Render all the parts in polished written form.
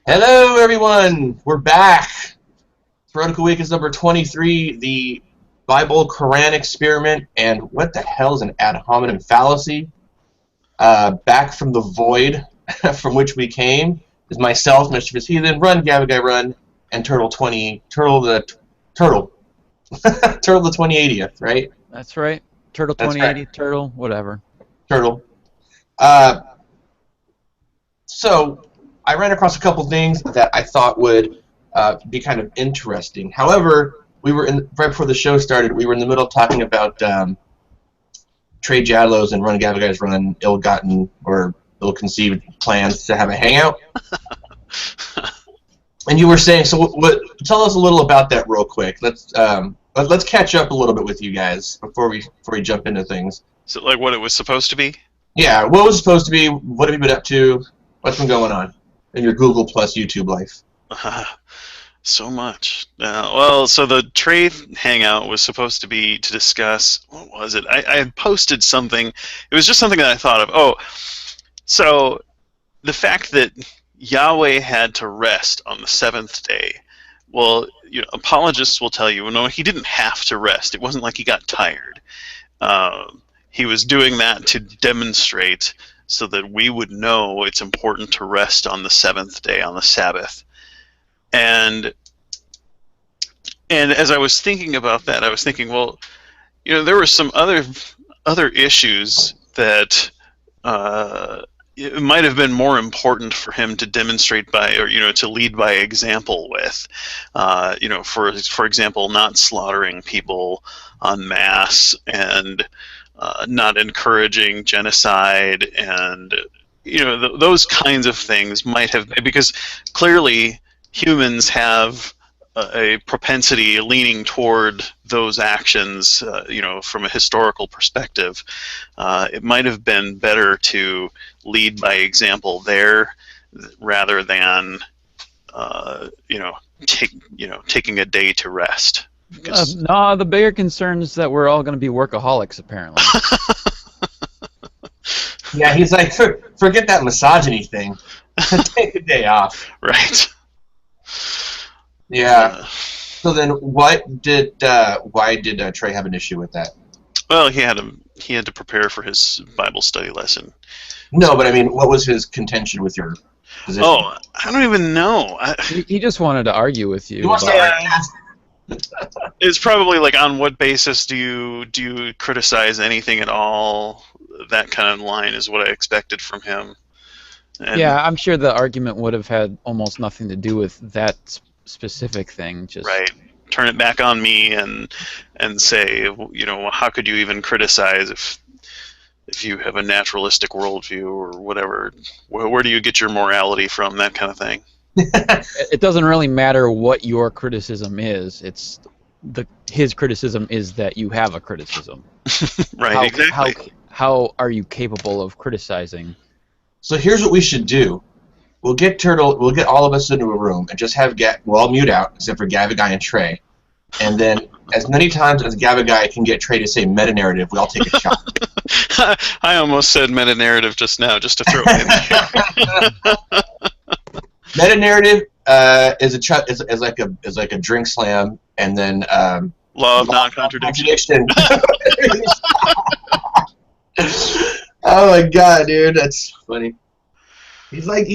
Hello, everyone. We're back. Heretical Week is number 23, the Bible Quran experiment, and what the hell is an Ad Hominem fallacy? Back from the void from which we came is myself, Mischievous Heathen, Run, Gabagai Run, and Turtle the 2080th, right? That's right. Turtle 2080, right. Turtle, whatever. Turtle. So I ran across a couple things that I thought would be kind of interesting. However, right before the show started, we were in the middle of talking about Trey Jadlow's and Run Gavagai's Run ill-gotten or ill-conceived plans to have a hangout. And you were saying, so tell us a little about that real quick. Let's catch up a little bit with you guys before we jump into things. So, like, what it was supposed to be? Yeah, what was supposed to be? What have you been up to? What's been going on in your Google plus YouTube life? So much. Well, so the Trey Hangout was supposed to be to discuss, what was it? I had posted something. It was just something that I thought of. Oh, so the fact that Yahweh had to rest on the seventh day. Well, apologists will tell you, no, he didn't have to rest. It wasn't like he got tired. He was doing that to demonstrate so that we would know it's important to rest on the seventh day, on the Sabbath. And as I was thinking about that, I was thinking, well, there were some other issues that it might have been more important for him to demonstrate by, or to lead by example with. For example, not slaughtering people en masse and not encouraging genocide, and those kinds of things might have, because clearly humans have a propensity leaning toward those actions, from a historical perspective. It might have been better to lead by example there rather than taking a day to rest. No, the bigger concern is that we're all going to be workaholics, apparently. Yeah, he's like, forget that misogyny thing. Take a day off. Right. Yeah. So then, why did Trey have an issue with that? Well, he had to prepare for his Bible study lesson. No, but I mean, what was his contention with your position? Oh, I don't even know. He just wanted to argue with you. It's probably like, on what basis do you criticize anything at all? That kind of line is what I expected from him. And yeah, I'm sure the argument would have had almost nothing to do with that specific thing. Just right. Turn it back on me and say, how could you even criticize if you have a naturalistic worldview or whatever? Where do you get your morality from? That kind of thing. It doesn't really matter what your criticism is. His criticism is that you have a criticism. Right, exactly. How are you capable of criticizing? So here's what we should do. We'll get all of us into a room and just have we'll all mute out except for Gavagai and Trey. And then as many times as Gavagai can get Trey to say meta-narrative, we all take a shot. I almost said meta-narrative just now, just to throw it in there. Meta-narrative is like a drink slam, and then law of non-contradiction. Oh my god, dude, that's funny. He's like,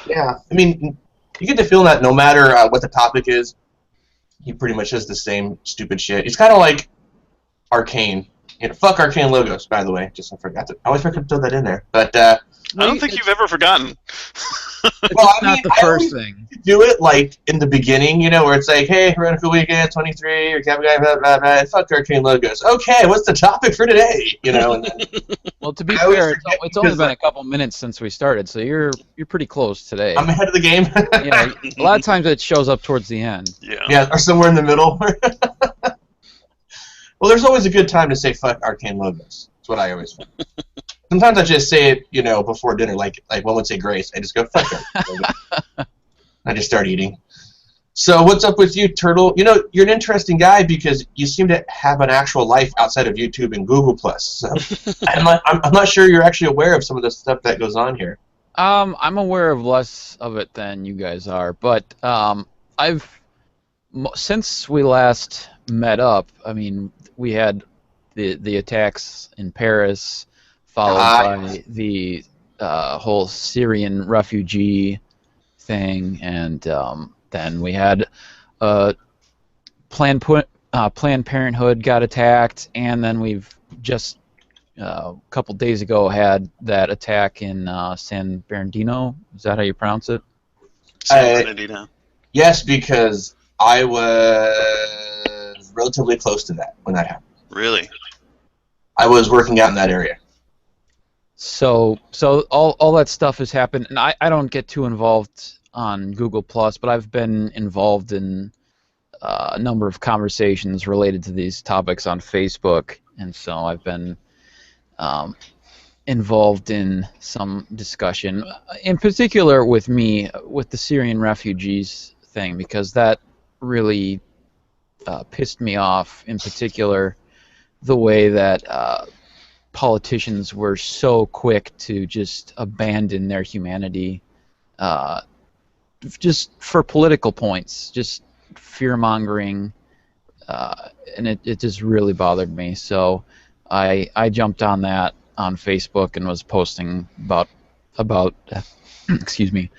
yeah. I mean, you get the feeling that no matter what the topic is, he pretty much does the same stupid shit. He's kind of like Arcane. Fuck Arcane logos, by the way. I always forget to throw that in there. But I don't think you've ever forgotten. Well, it's not the first thing. Do it like in the beginning, where it's like, hey, Heretical Weekend 23, or Gavin, blah, blah, blah, fuck Arcane logos. Okay, what's the topic for today? And then, well, to be fair, it's only been a couple minutes since we started, so you're pretty close today. I'm ahead of the game. Yeah, a lot of times it shows up towards the end. Yeah, or somewhere in the middle. Well, there's always a good time to say fuck Arcane logos. That's what I always find. Sometimes I just say it, before dinner, like one would say grace. I just go, fuck it. I just start eating. So what's up with you, Turtle? You're an interesting guy because you seem to have an actual life outside of YouTube and Google+. So I'm not sure you're actually aware of some of the stuff that goes on here. I'm aware of less of it than you guys are, but I've since we last met up. I mean, we had the attacks in Paris, followed by the whole Syrian refugee thing, and then we had Planned Parenthood got attacked, and then we've just a couple days ago had that attack in San Bernardino. Is that how you pronounce it? San Bernardino. Yes, because I was relatively close to that when that happened. Really? I was working out in that area. So all that stuff has happened, and I don't get too involved on Google Plus, but I've been involved in a number of conversations related to these topics on Facebook, and so I've been involved in some discussion, in particular with me, with the Syrian refugees thing, because that really pissed me off, in particular, the way that politicians were so quick to just abandon their humanity just for political points, just fear-mongering, and it just really bothered me. So I jumped on that on Facebook and was posting about excuse me,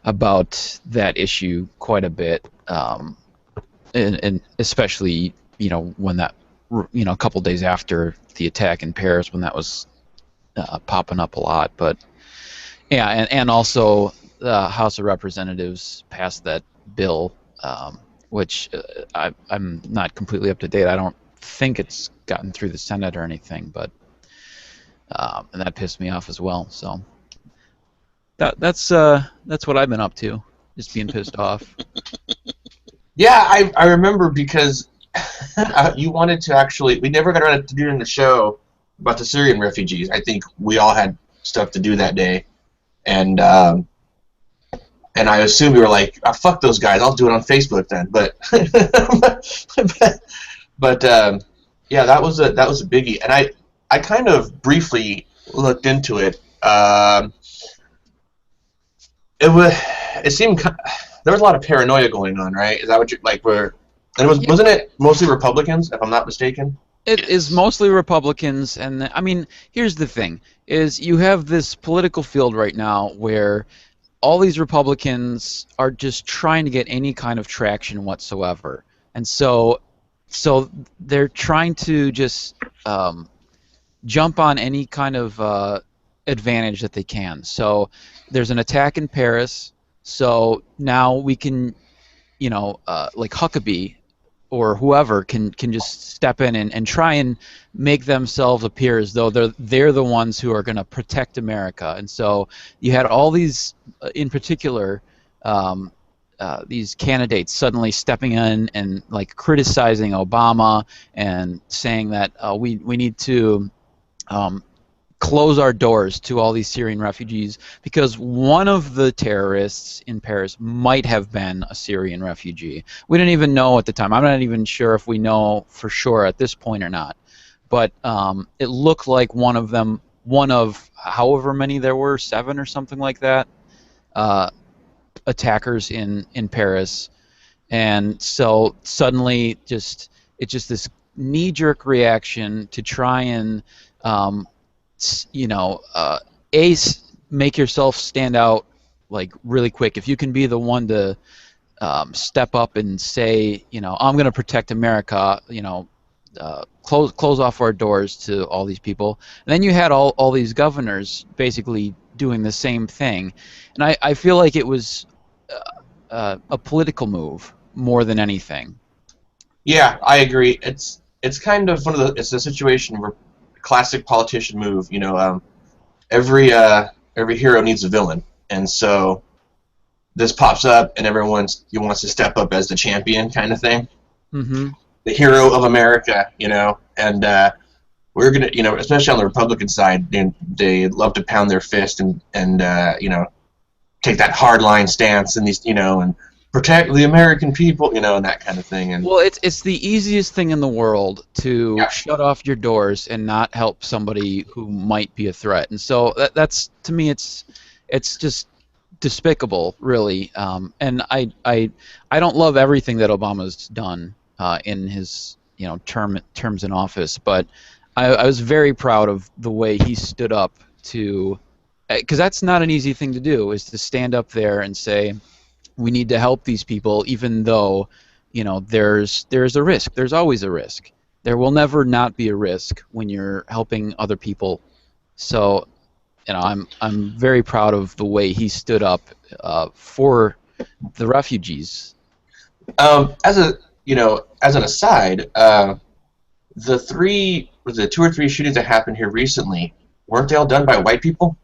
about that issue quite a bit, and especially when that a couple days after the attack in Paris, when that was popping up a lot. But yeah, and also the House of Representatives passed that bill, which I'm not completely up to date. I don't think it's gotten through the Senate or anything, but and that pissed me off as well. So that's what I've been up to, just being pissed off. Yeah, I remember because you wanted to actually. We never got around to doing the show about the Syrian refugees. I think we all had stuff to do that day, and I assume you were like, oh, "Fuck those guys! I'll do it on Facebook then." But yeah, that was a biggie, and I kind of briefly looked into it. It seemed there was a lot of paranoia going on, right? Is that what you like? And wasn't it mostly Republicans, if I'm not mistaken? It is mostly Republicans, and I mean, here's the thing: is you have this political field right now where all these Republicans are just trying to get any kind of traction whatsoever, and so they're trying to just jump on any kind of advantage that they can. So there's an attack in Paris, so now we can, like Huckabee or whoever can just step in and try and make themselves appear as though they're the ones who are going to protect America. And so you had all these, in particular, these candidates suddenly stepping in and like criticizing Obama and saying that we need to close our doors to all these Syrian refugees because one of the terrorists in Paris might have been a Syrian refugee. We didn't even know at the time. I'm not even sure if we know for sure at this point or not. But it looked like one of however many there were, 7 or something like that, attackers in Paris. And so suddenly it's just this knee-jerk reaction to try and make yourself stand out like really quick. If you can be the one to step up and say, I'm going to protect America, close off our doors to all these people. And then you had all these governors basically doing the same thing. And I feel like it was a political move more than anything. Yeah, I agree. It's kind of it's a situation where classic politician move. Every hero needs a villain, and so this pops up, and everyone wants to step up as the champion, kind of thing. Mm-hmm. The hero of America, and we're gonna, especially on the Republican side, they love to pound their fist and take that hardline stance and and protect the American people, and that kind of thing. And well, it's the easiest thing in the world to shut off your doors and not help somebody who might be a threat. And so that's to me, it's it's just despicable, really. And I don't love everything that Obama's done in his terms in office, but I was very proud of the way he stood up to, because that's not an easy thing to do, is to stand up there and say we need to help these people, even though there's a risk. There's always a risk. There will never not be a risk when you're helping other people. So I'm very proud of the way he stood up for the refugees. As an aside, the two or three shootings that happened here recently, weren't they all done by white people?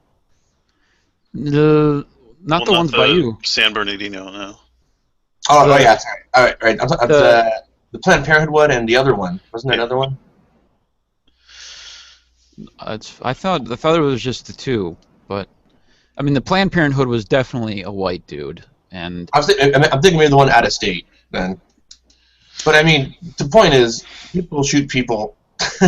Not the ones by you. San Bernardino, no. Oh yeah, sorry. All right. I'm talking the Planned Parenthood one and the other one. Wasn't there another one? I thought it was just the two, but I mean the Planned Parenthood was definitely a white dude, and I'm thinking maybe the one out of state then. But I mean, the point is, people shoot people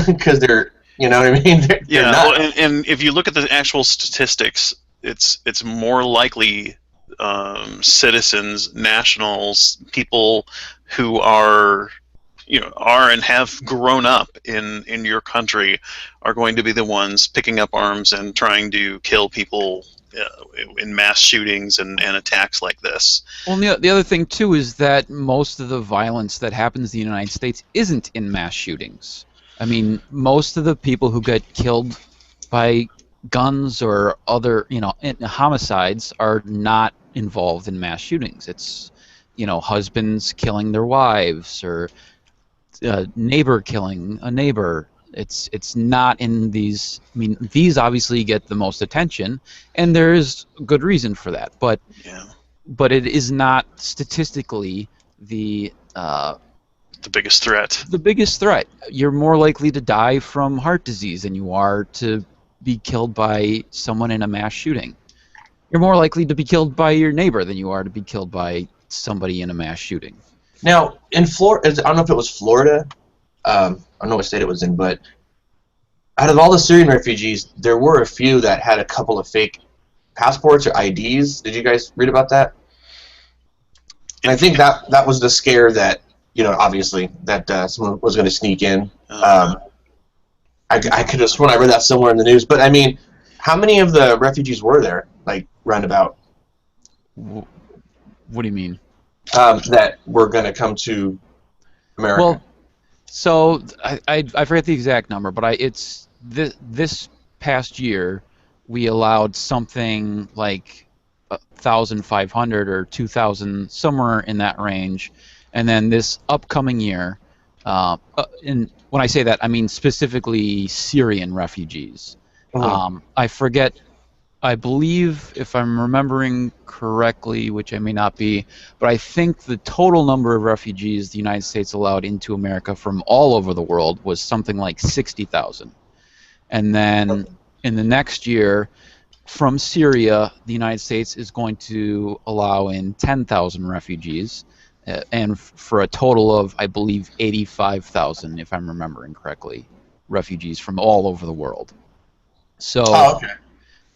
because they're, you know what I mean? They're not. Well, and if you look at the actual statistics, it's more likely citizens, nationals, people who are and have grown up in your country are going to be the ones picking up arms and trying to kill people in mass shootings and attacks like this. Well, the other thing too is that most of the violence that happens in the United States isn't in mass shootings. I mean, most of the people who get killed by guns or other homicides are not involved in mass shootings. It's husbands killing their wives, or neighbor killing a neighbor. It's not in these. I mean, these obviously get the most attention, and there is good reason for that. But it is not statistically the biggest threat. The biggest threat. You're more likely to die from heart disease than you are to be killed by someone in a mass shooting. You're more likely to be killed by your neighbor than you are to be killed by somebody in a mass shooting. Now, in Florida, I don't know if it was Florida, I don't know what state it was in, but out of all the Syrian refugees, there were a few that had a couple of fake passports or IDs. Did you guys read about that? And I think that was the scare that, obviously, that someone was going to sneak in. I could have sworn I read that somewhere in the news. But, I mean, how many of the refugees were there, like, roundabout? What do you mean? That were going to come to America. Well, so I forget the exact number, but it's this past year we allowed something like 1,500 or 2,000, somewhere in that range, and then this upcoming year, and when I say that, I mean specifically Syrian refugees. I forget. I believe, if I'm remembering correctly, which I may not be, but I think the total number of refugees the United States allowed into America from all over the world was something like 60,000. And then in the next year, from Syria, the United States is going to allow in 10,000 refugees, and for a total of, I believe, 85,000, if I'm remembering correctly, refugees from all over the world. So. Oh, okay.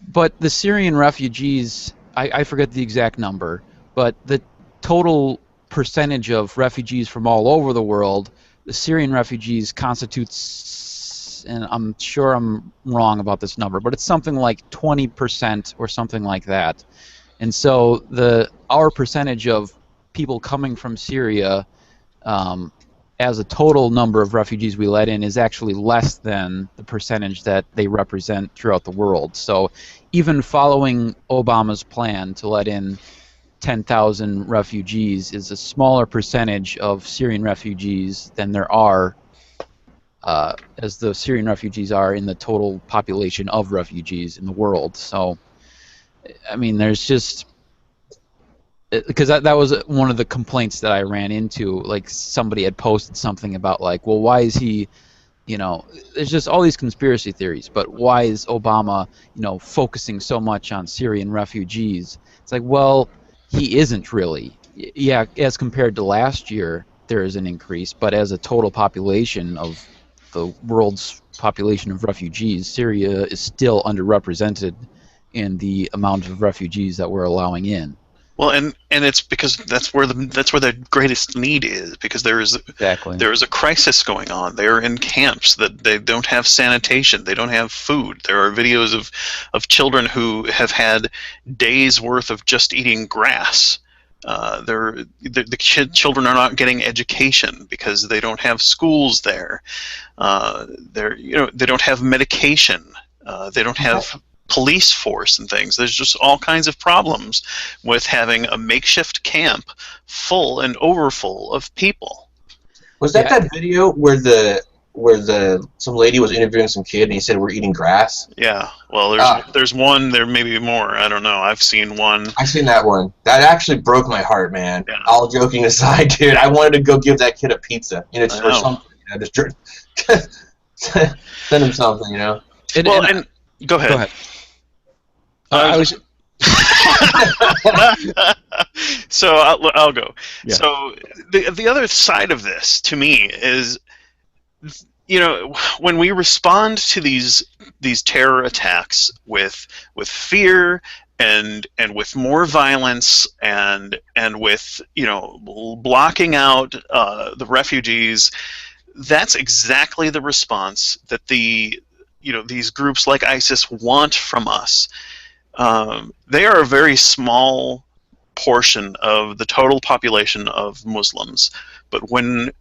But the Syrian refugees, I forget the exact number, but the total percentage of refugees from all over the world, the Syrian refugees constitutes, and I'm sure I'm wrong about this number, but it's something like 20% or something like that. And so our percentage of people coming from Syria as a total number of refugees we let in is actually less than the percentage that they represent throughout the world. So even following Obama's plan to let in 10,000 refugees is a smaller percentage of Syrian refugees than there are, as the Syrian refugees are in the total population of refugees in the world. So, I mean, there's just... Because that was one of the complaints that I ran into. Like, somebody had posted something about, like, well, why is he, there's just all these conspiracy theories, but why is Obama, focusing so much on Syrian refugees? It's like, well, he isn't really. Yeah, as compared to last year, there is an increase, but as a total population of the world's population of refugees, Syria is still underrepresented in the amount of refugees that we're allowing in. Well, and it's because that's where the greatest need is, because there is a crisis going on. They're in camps that they don't have sanitation, they don't have food. There are videos of children who have had days worth of just eating grass. The children are not getting education because they don't have schools there. They don't have medication. They don't have police force and things. There's just all kinds of problems with having a makeshift camp full and overfull of people. Was that video where some lady was interviewing some kid and he said we're eating grass? Yeah. Well, there's one. There may be more. I don't know. I've seen one. I've seen that one. That actually broke my heart, man. Yeah. All joking aside, dude, I wanted to go give that kid a pizza, or something. Just send him something, And go ahead. Go ahead. So I'll go. Yeah. So the other side of this to me is, when we respond to these terror attacks with fear and with more violence and with blocking out the refugees, that's exactly the response that these groups like ISIS want from us. They are a very small portion of the total population of Muslims, but when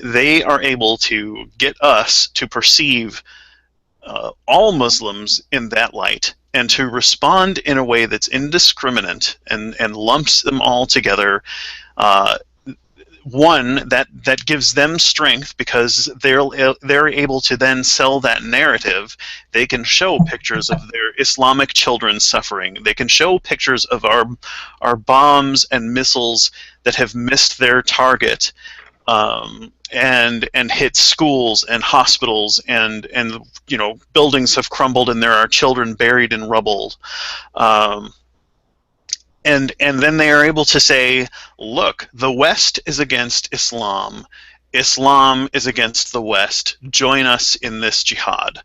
they are able to get us to perceive all Muslims in that light and to respond in a way that's indiscriminate and lumps them all together, one, that gives them strength because they're able to then sell that narrative. They can show pictures of their Islamic children suffering. They can show pictures of our bombs and missiles that have missed their target, and hit schools and hospitals, and buildings have crumbled and there are children buried in rubble. And then they are able to say, look, the West is against Islam. Islam is against the West. Join us in this jihad.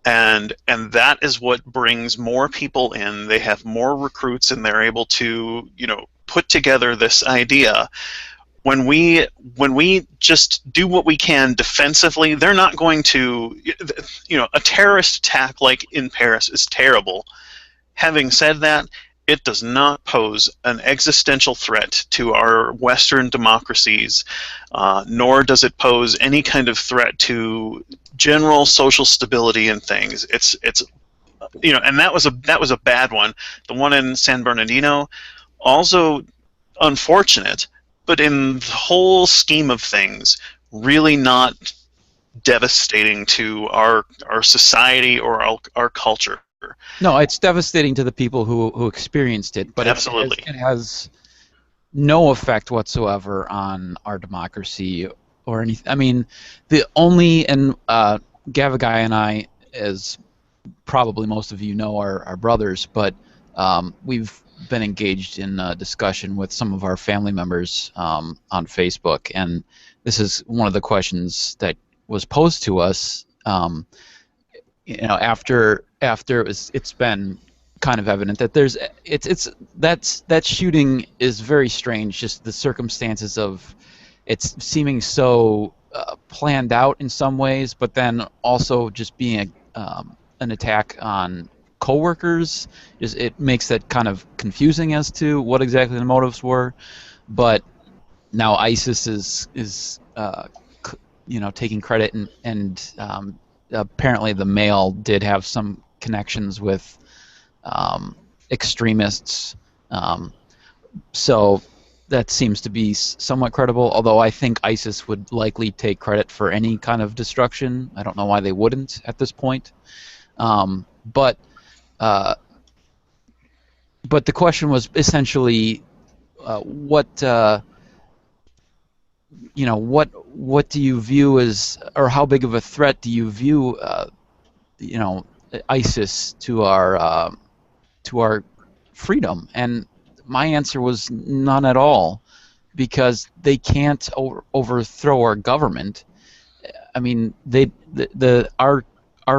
And that is what brings more people in. They have more recruits, and they're able to, put together this idea. When we just do what we can defensively, they're not going to, a terrorist attack like in Paris is terrible. Having said that, it does not pose an existential threat to our Western democracies, nor does it pose any kind of threat to general social stability and things. It's and that was a bad one. The one in San Bernardino, also unfortunate, but in the whole scheme of things, really not devastating to our society or our culture. No, it's devastating to the people who experienced it, but absolutely, it has no effect whatsoever on our democracy or anything. I mean, Gavagai and I, as probably most of you know, are brothers, but we've been engaged in a discussion with some of our family members on Facebook, and this is one of the questions that was posed to us. After it's been kind of evident that that shooting is very strange. Just the circumstances of it's seeming so planned out in some ways, but then also just being an attack on coworkers. It makes that kind of confusing as to what exactly the motives were. But now ISIS is taking credit and apparently the mail did have some connections with extremists, so that seems to be somewhat credible, although I think ISIS would likely take credit for any kind of destruction. I don't know why they wouldn't at this point. But the question was essentially what do you view as, or how big of a threat do you view ISIS to our freedom? And my answer was none at all, because they can't overthrow our government. I mean, our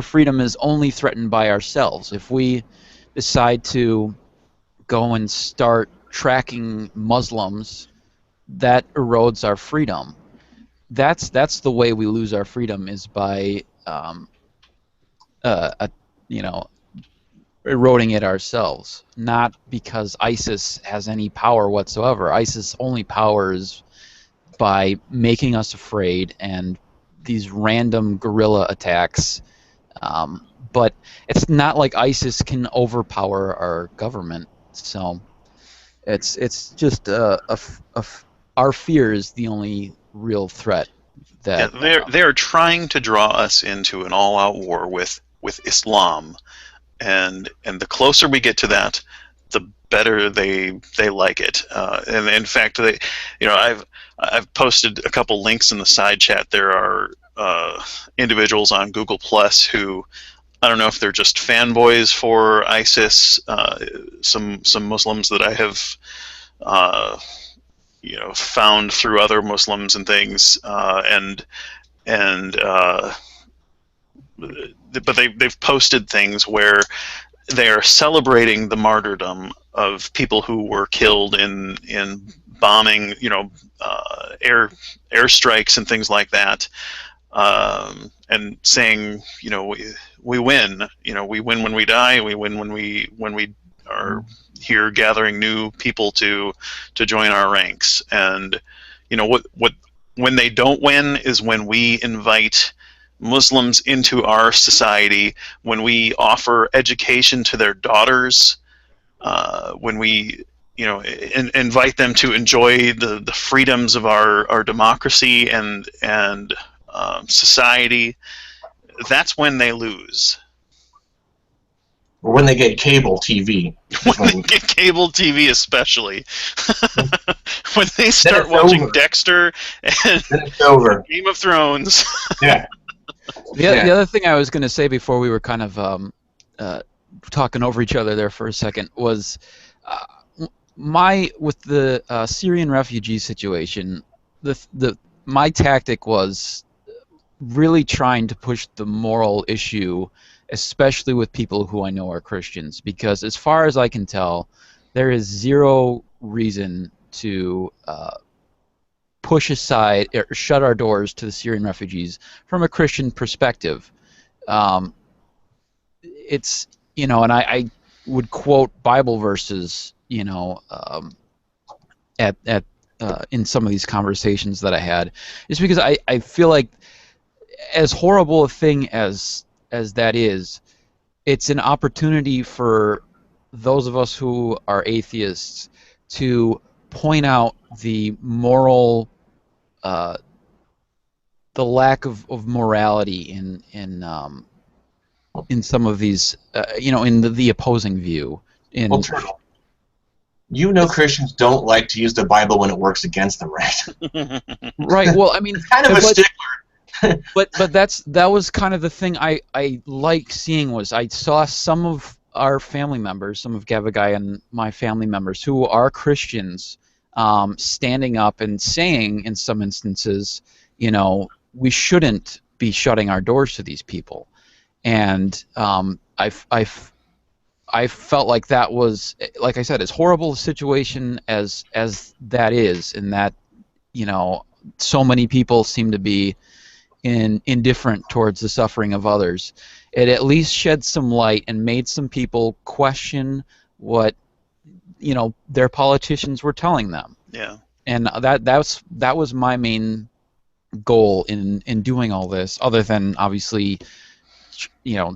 freedom is only threatened by ourselves. If we decide to go and start tracking Muslims, that erodes our freedom. That's the way we lose our freedom, is by you know, eroding it ourselves, not because ISIS has any power whatsoever. ISIS only powers by making us afraid and these random guerrilla attacks. But it's not like ISIS can overpower our government. So it's just our fear is the only real threat. That they're trying to draw us into an all-out war with Islam, and the closer we get to that, the better they like it. And in fact, I've posted a couple links in the side chat. There are individuals on Google Plus who, I don't know if they're just fanboys for ISIS. Some Muslims that I have found through other Muslims and things, but they've posted things where they are celebrating the martyrdom of people who were killed in bombing, airstrikes and things like that, and saying, we win. We win when we die. We win when we are here gathering new people to join our ranks. And what when they don't win is when we invite Muslims into our society, when we offer education to their daughters, when we invite them to enjoy the freedoms of our democracy and society. That's when they lose. Or when they get cable TV. When they get cable TV, especially. When they start watching over. Dexter and it's over. Game of Thrones. Yeah. The other thing I was going to say before we were kind of talking over each other there for a second was with the Syrian refugee situation, my tactic was really trying to push the moral issue, especially with people who I know are Christians, because as far as I can tell, there is zero reason to push aside or shut our doors to the Syrian refugees from a Christian perspective. It's, and I would quote Bible verses, at in some of these conversations that I had, is because I feel like, as horrible a thing as that is, it's an opportunity for those of us who are atheists to point out the moral, the lack of morality in some of these, in the opposing view. Well, Turtle, Christians don't like to use the Bible when it works against them, right? Right. Well, I mean, it's kind of a stickler. but that was kind of the thing I like seeing, was I saw some of our family members, some of Gavagai and my family members who are Christians, standing up and saying, in some instances, we shouldn't be shutting our doors to these people. And I felt like that was, like I said, as horrible a situation as that is, in that, so many people seem to be indifferent towards the suffering of others. It at least shed some light and made some people question what their politicians were telling them. Yeah. And that was my main goal in doing all this, other than obviously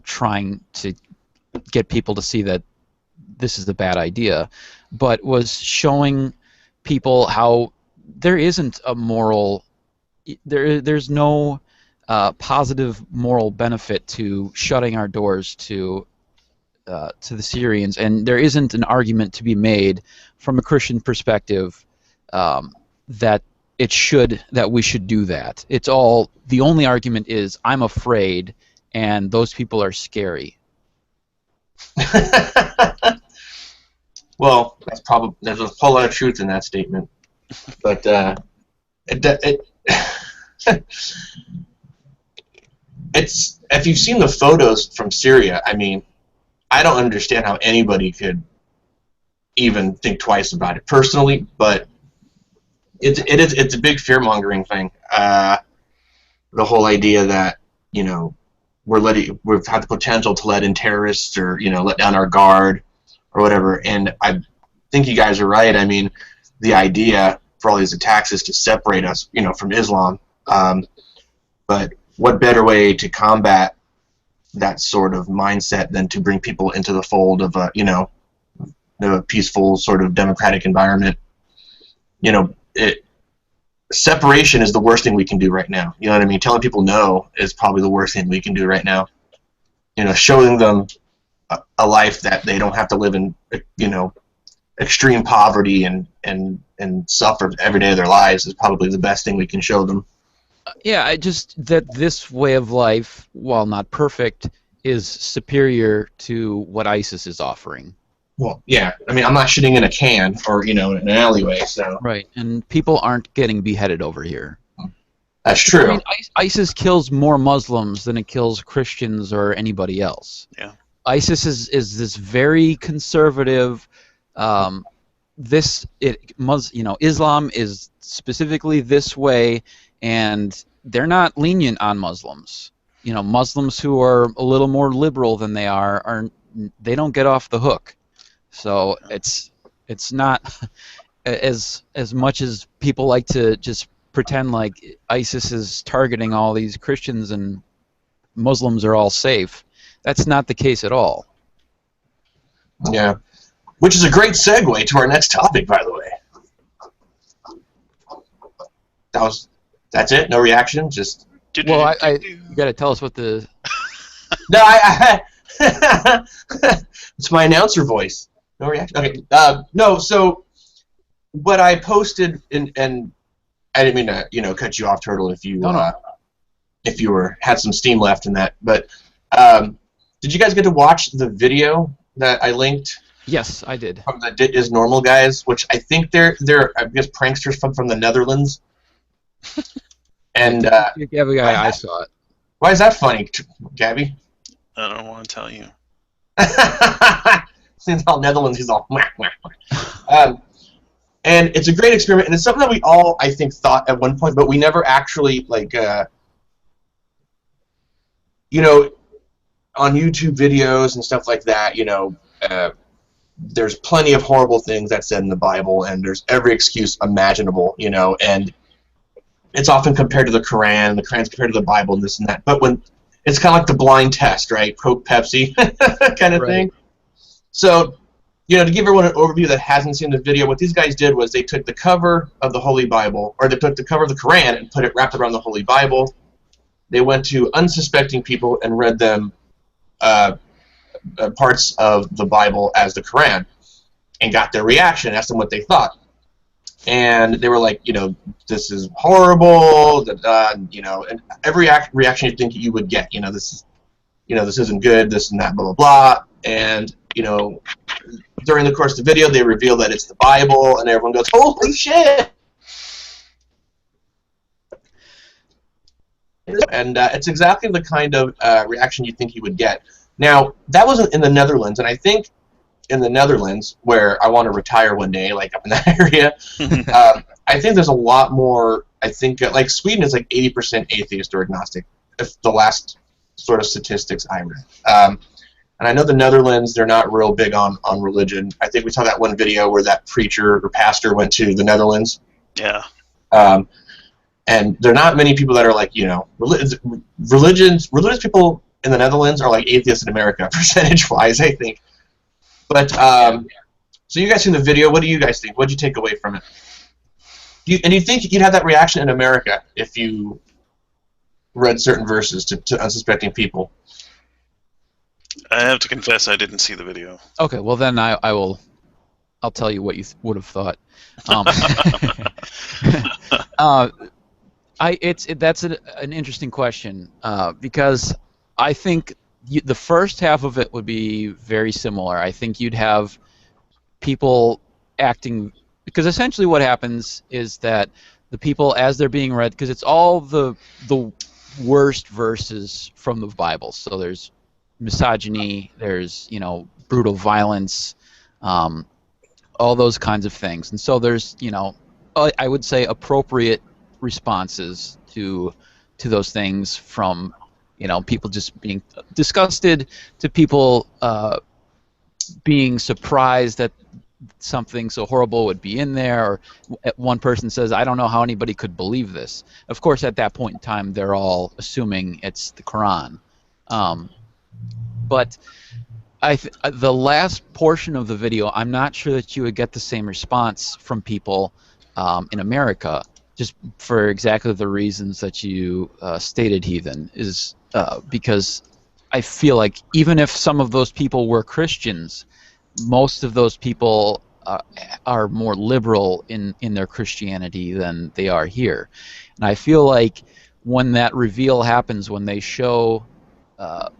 trying to get people to see that this is a bad idea, but was showing people how there isn't a moral, there's no positive moral benefit to shutting our doors to the Syrians, and there isn't an argument to be made from a Christian perspective that we should do that. It's all, the only argument is, I'm afraid and those people are scary. Well, there's a whole lot of truth in that statement, but it's, if you've seen the photos from Syria, I mean, I don't understand how anybody could even think twice about it personally, but it's a big fear-mongering thing. The whole idea that, you know, we've had the potential to let in terrorists, or, you know, let down our guard or whatever. And I think you guys are right. I mean, the idea for all these attacks is to separate us, you know, from Islam. But what better way to combat that sort of mindset than to bring people into the fold of a, you know, a peaceful sort of democratic environment? You know, separation is the worst thing we can do right now. You know what I mean? Telling people no is probably the worst thing we can do right now. You know, showing them a life that they don't have to live in, you know, extreme poverty and suffer every day of their lives is probably the best thing we can show them. Yeah, I just that this way of life, while not perfect, is superior to what ISIS is offering. Well, yeah. I mean, I'm not shitting in a can or, you know, in an alleyway, so. Right, and people aren't getting beheaded over here. That's true. I mean, ISIS kills more Muslims than it kills Christians or anybody else. Yeah. ISIS is this very conservative. You know, Islam is specifically this way, and they're not lenient on Muslims. You know, Muslims who are a little more liberal than they they don't get off the hook. So it's not as much as people like to just pretend like ISIS is targeting all these Christians and Muslims are all safe. That's not the case at all. Yeah. Which is a great segue to our next topic, by the way. That's it? No reaction? Just... Well, you got to tell us what the... No, it's my announcer voice. No reaction? Okay. No, so what I posted, and I didn't mean to, you know, cut you off, Turtle, if you had some steam left in that, but did you guys get to watch the video that I linked? Yes, I did. From the Dit Is Normal guys, which I think they're I guess pranksters from the Netherlands. And Gabby, I saw it. Why is that funny, Gabby? I don't want to tell you. Since all Netherlands, he's all whack, whack, whack. And it's a great experiment, and it's something that we all, I think, thought at one point, but we never actually, like, you know, on YouTube videos and stuff like that, you know, there's plenty of horrible things that's said in the Bible, and there's every excuse imaginable, you know, and it's often compared to the Quran, the Quran's compared to the Bible, and this and that. But when it's kind of like the blind test, right? Coke, Pepsi kind of thing. So, you know, to give everyone an overview that hasn't seen the video, what these guys did was they took the cover of the Holy Bible, or they took the cover of the Quran and wrapped it around the Holy Bible. They went to unsuspecting people and read them parts of the Bible as the Quran and got their reaction, asked them what they thought. And they were like, you know, this is horrible, you know, and every reaction you think you would get, you know, this isn't good, this and that, blah, blah, blah. And, you know, during the course of the video, they reveal that it's the Bible, and everyone goes, holy shit! And it's exactly the kind of reaction you think you would get. Now, that wasn't in the Netherlands, and I think in the Netherlands, where I want to retire one day, like up in that area, I think there's a lot more, I think, like Sweden is like 80% atheist or agnostic, if the last sort of statistics I read. And I know the Netherlands, they're not real big on religion. I think we saw that one video where that preacher or pastor went to the Netherlands. Yeah. And there are not many people that are like, you know, religious people in the Netherlands are like atheists in America, percentage-wise, I think. But, so you guys seen the video. What do you guys think? What did you take away from it? Do you think you'd have that reaction in America if you read certain verses to unsuspecting people? I have to confess I didn't see the video. Okay, well then I'll tell you what you would have thought. That's an interesting question because I think the first half of it would be very similar. I think you'd have people acting, because essentially what happens is that the people, as they're being read, because it's all the worst verses from the Bible. So there's misogyny, there's brutal violence, all those kinds of things. And so there's I would say appropriate responses to those things, from people just being disgusted to people being surprised that something so horrible would be in there, or one person says, I don't know how anybody could believe this. Of course, at that point in time, they're all assuming it's the Quran. But the last portion of the video, I'm not sure that you would get the same response from people in America, just for exactly the reasons that you stated, Heathen, is because I feel like even if some of those people were Christians, most of those people are more liberal in their Christianity than they are here. And I feel like when that reveal happens, when they show the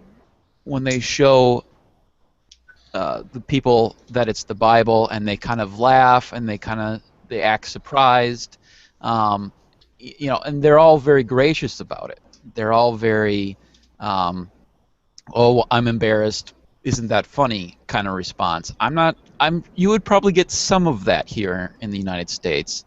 people that it's the Bible, and they kind of laugh and they act surprised, and they're all very gracious about it. They're all very oh, I'm embarrassed, isn't that funny kind of response. You would probably get some of that here in the United States,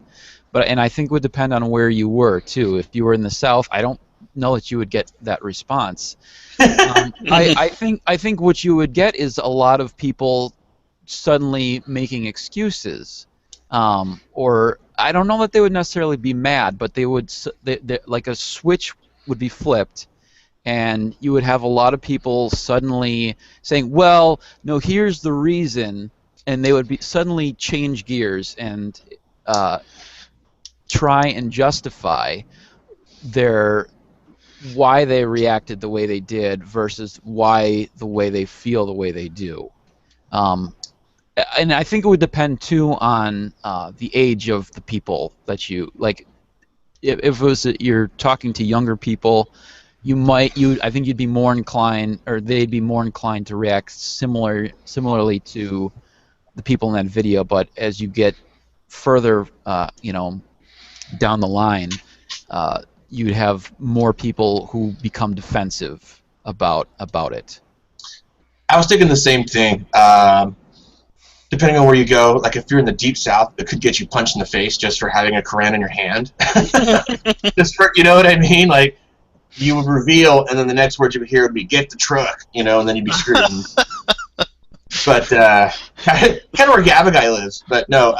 and I think it would depend on where you were too. If you were in the South, I don't know that you would get that response. I think what you would get is a lot of people suddenly making excuses, or I don't know that they would necessarily be mad, but they would like a switch would be flipped, and you would have a lot of people suddenly saying, well, no, here's the reason, and they would be suddenly change gears and try and justify why they reacted the way they did versus why the way they feel the way they do. And I think it would depend too on the age of the people that you like. If it was you're talking to younger people, I think you'd be more inclined, or they'd be more inclined to react similarly to the people in that video. But as you get further, down the line, you'd have more people who become defensive about it. I was thinking the same thing. Depending on where you go, like if you're in the deep South, it could get you punched in the face just for having a Quran in your hand. Just for, you know what I mean? Like, you would reveal, and then the next word you would hear would be "get the truck," and then you'd be screwed. But kind of where Gabagai lives. But no.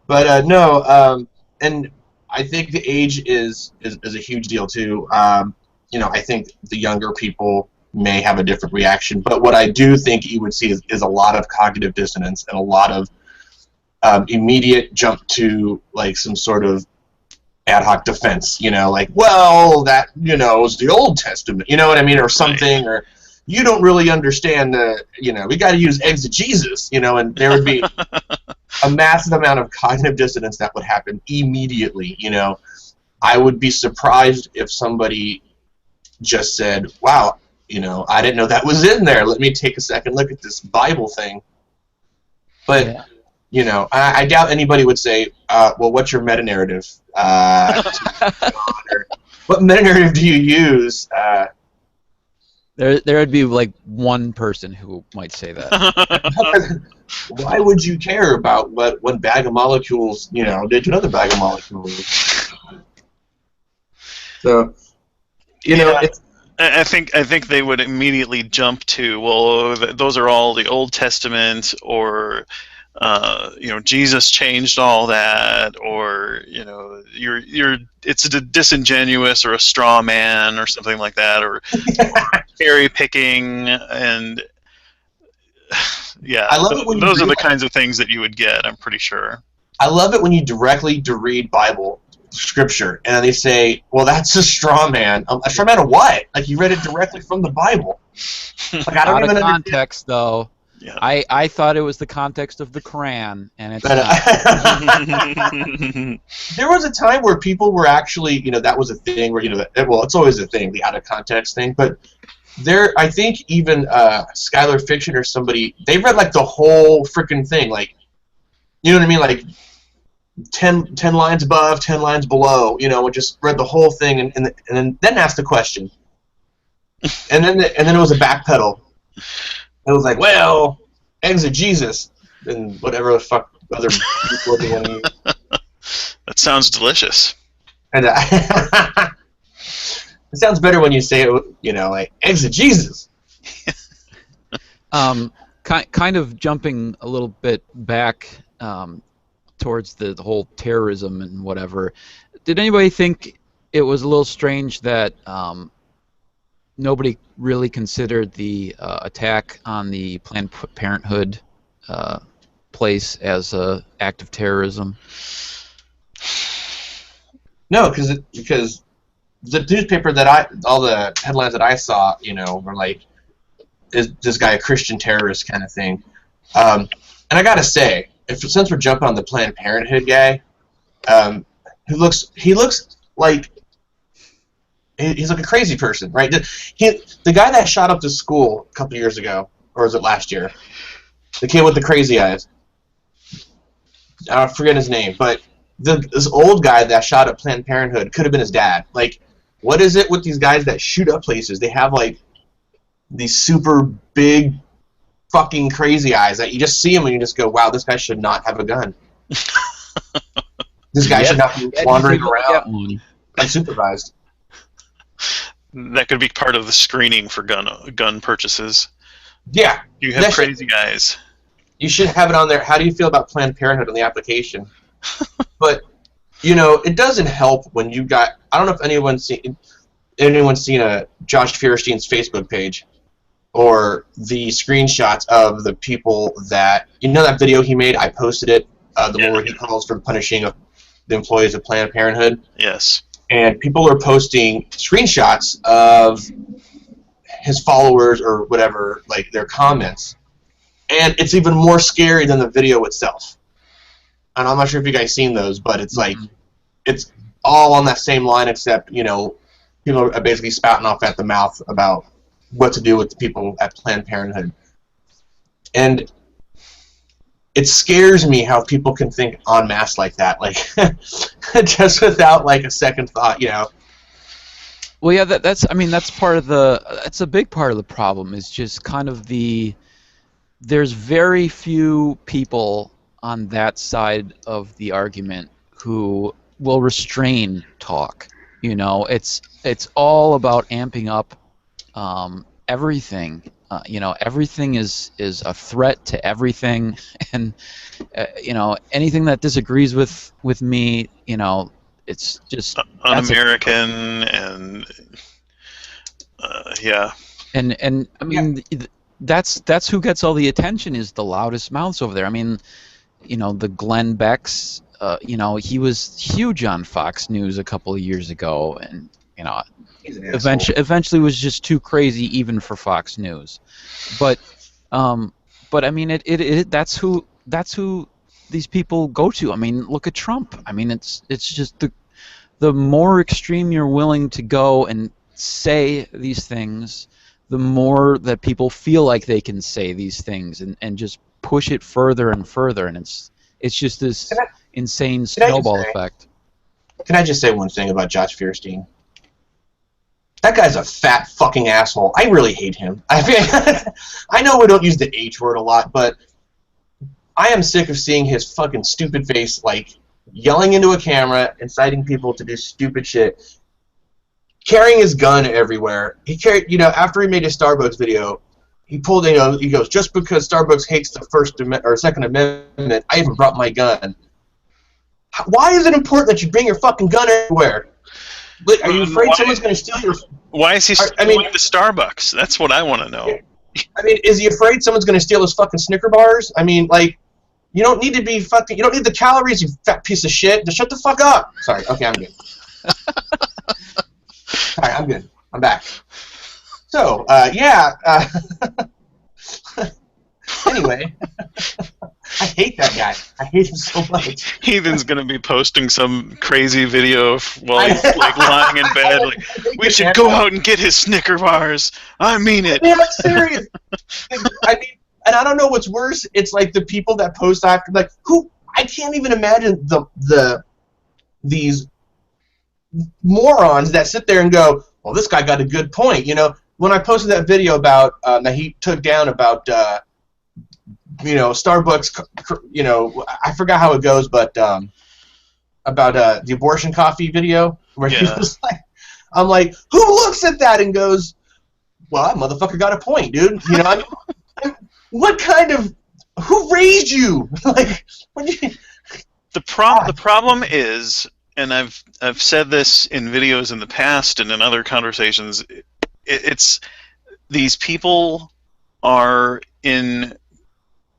But no. And I think the age is a huge deal too. I think the younger people may have a different reaction, but what I do think you would see is a lot of cognitive dissonance and a lot of immediate jump to like some sort of ad hoc defense, like, well, that, is the Old Testament, you know what I mean, or something, right. Or you don't really understand we got to use exegesis, and there would be a massive amount of cognitive dissonance that would happen immediately, I would be surprised if somebody just said, wow, I didn't know that was in there. Let me take a second look at this Bible thing. But, I doubt anybody would say, well, what's your meta-narrative? What meta-narrative do you use? There would be like one person who might say that. Why would you care about what one bag of molecules, did to another bag of molecules? So, it's... I think they would immediately jump to, well, those are all the Old Testament, or Jesus changed all that, or it's a disingenuous or a straw man or something like that, or cherry picking, and yeah, I love it when those are the kinds of things that you would get, I'm pretty sure. I love it when you directly read Bible scripture and they say, well, that's a straw man. A straw man of what? Like, you read it directly from the Bible. Like, I don't even understand. Context, though. Yeah. I thought it was the context of the Quran, and it's not. There was a time where people were actually, that was a thing where, well, it's always a thing, the out of context thing, but I think even Skylar Fiction or somebody, they read like the whole freaking thing, like, you know what I mean, like 10 lines above, 10 lines below, and just read the whole thing and then asked the question. And then it was a backpedal. It was like, well, exegesis and whatever the fuck other word they want to use. That sounds delicious. And it sounds better when you say it, like exegesis. Kind of jumping a little bit back towards the whole terrorism and whatever. Did anybody think it was a little strange that nobody really considered the attack on the Planned Parenthood place as an act of terrorism? No, because the newspaper all the headlines that I saw, were like, is this guy a Christian terrorist kind of thing. And I gotta say, since we're jumping on the Planned Parenthood guy, he looks like he's like a crazy person, right? The guy that shot up the school a couple years ago, or was it last year? The kid with the crazy eyes. I forget his name, but this old guy that shot up Planned Parenthood could have been his dad. Like, what is it with these guys that shoot up places? They have like these super big fucking crazy eyes that you just see them and you just go, wow, this guy should not have a gun. This guy should not be wandering around unsupervised. That could be part of the screening for gun purchases. Yeah. You have crazy eyes. You should have it on there. How do you feel about Planned Parenthood on the application? But, it doesn't help when you got... I don't know if anyone's seen Josh Feuerstein's Facebook page or the screenshots of the people that... that video he made? I posted it. One where he calls for punishing the employees of Planned Parenthood. Yes. And people are posting screenshots of his followers or whatever, like their comments. And it's even more scary than the video itself. And I'm not sure if you guys seen those, but it's like, it's all on that same line except, people are basically spouting off at the mouth about what to do with the people at Planned Parenthood. And it scares me how people can think en masse like that, like just without like a second thought, Well, yeah, that's part of that's a big part of the problem is just kind of there's very few people on that side of the argument who will restrain talk. It's all about amping up everything. Everything is a threat to everything, and anything that disagrees with me, it's just un-American and yeah. And I mean, that's who gets all the attention is the loudest mouths over there. I mean, the Glenn Beck's, he was huge on Fox News a couple of years ago, and eventually was just too crazy even for Fox News. But I mean, that's who these people go to. I mean, look at Trump. I mean, it's just the more extreme you're willing to go and say these things, the more that people feel like they can say these things and just push it further and further, and it's just this insane snowball effect. Can I just say one thing about Josh Feuerstein? That guy's a fat fucking asshole. I really hate him. I mean, I know we don't use the H word a lot, but I am sick of seeing his fucking stupid face, like, yelling into a camera, inciting people to do stupid shit, carrying his gun everywhere. He carried, after he made his Starbucks video, he pulled, he goes, just because Starbucks hates the Second Amendment, I even brought my gun. Why is it important that you bring your fucking gun everywhere? Are you afraid someone's going to steal your... Why is he stealing the Starbucks? That's what I want to know. I mean, is he afraid someone's going to steal his fucking Snicker bars? I mean, like, you don't need to be fucking... You don't need the calories, you fat piece of shit. Just shut the fuck up. Sorry. Okay, I'm good. Sorry, I'm good. I'm back. So, yeah. Anyway, I hate that guy. I hate him so much. Heathen's gonna be posting some crazy video while he's like lying in bed. Like, we should go out and get his Snicker bars. I mean it. Man, I'm serious. I mean, and I don't know what's worse. It's like the people that post after, like, who I can't even imagine these morons that sit there and go, well, this guy got a good point. when I posted that video about that he took down about Starbucks, I forgot how it goes, but about the abortion coffee video where he was like, I'm like, who looks at that and goes, well, that motherfucker got a point, dude. You know, what kind of, who raised you? Like, what do you? The problem is, and I've said this in videos in the past and in other conversations, it's these people are in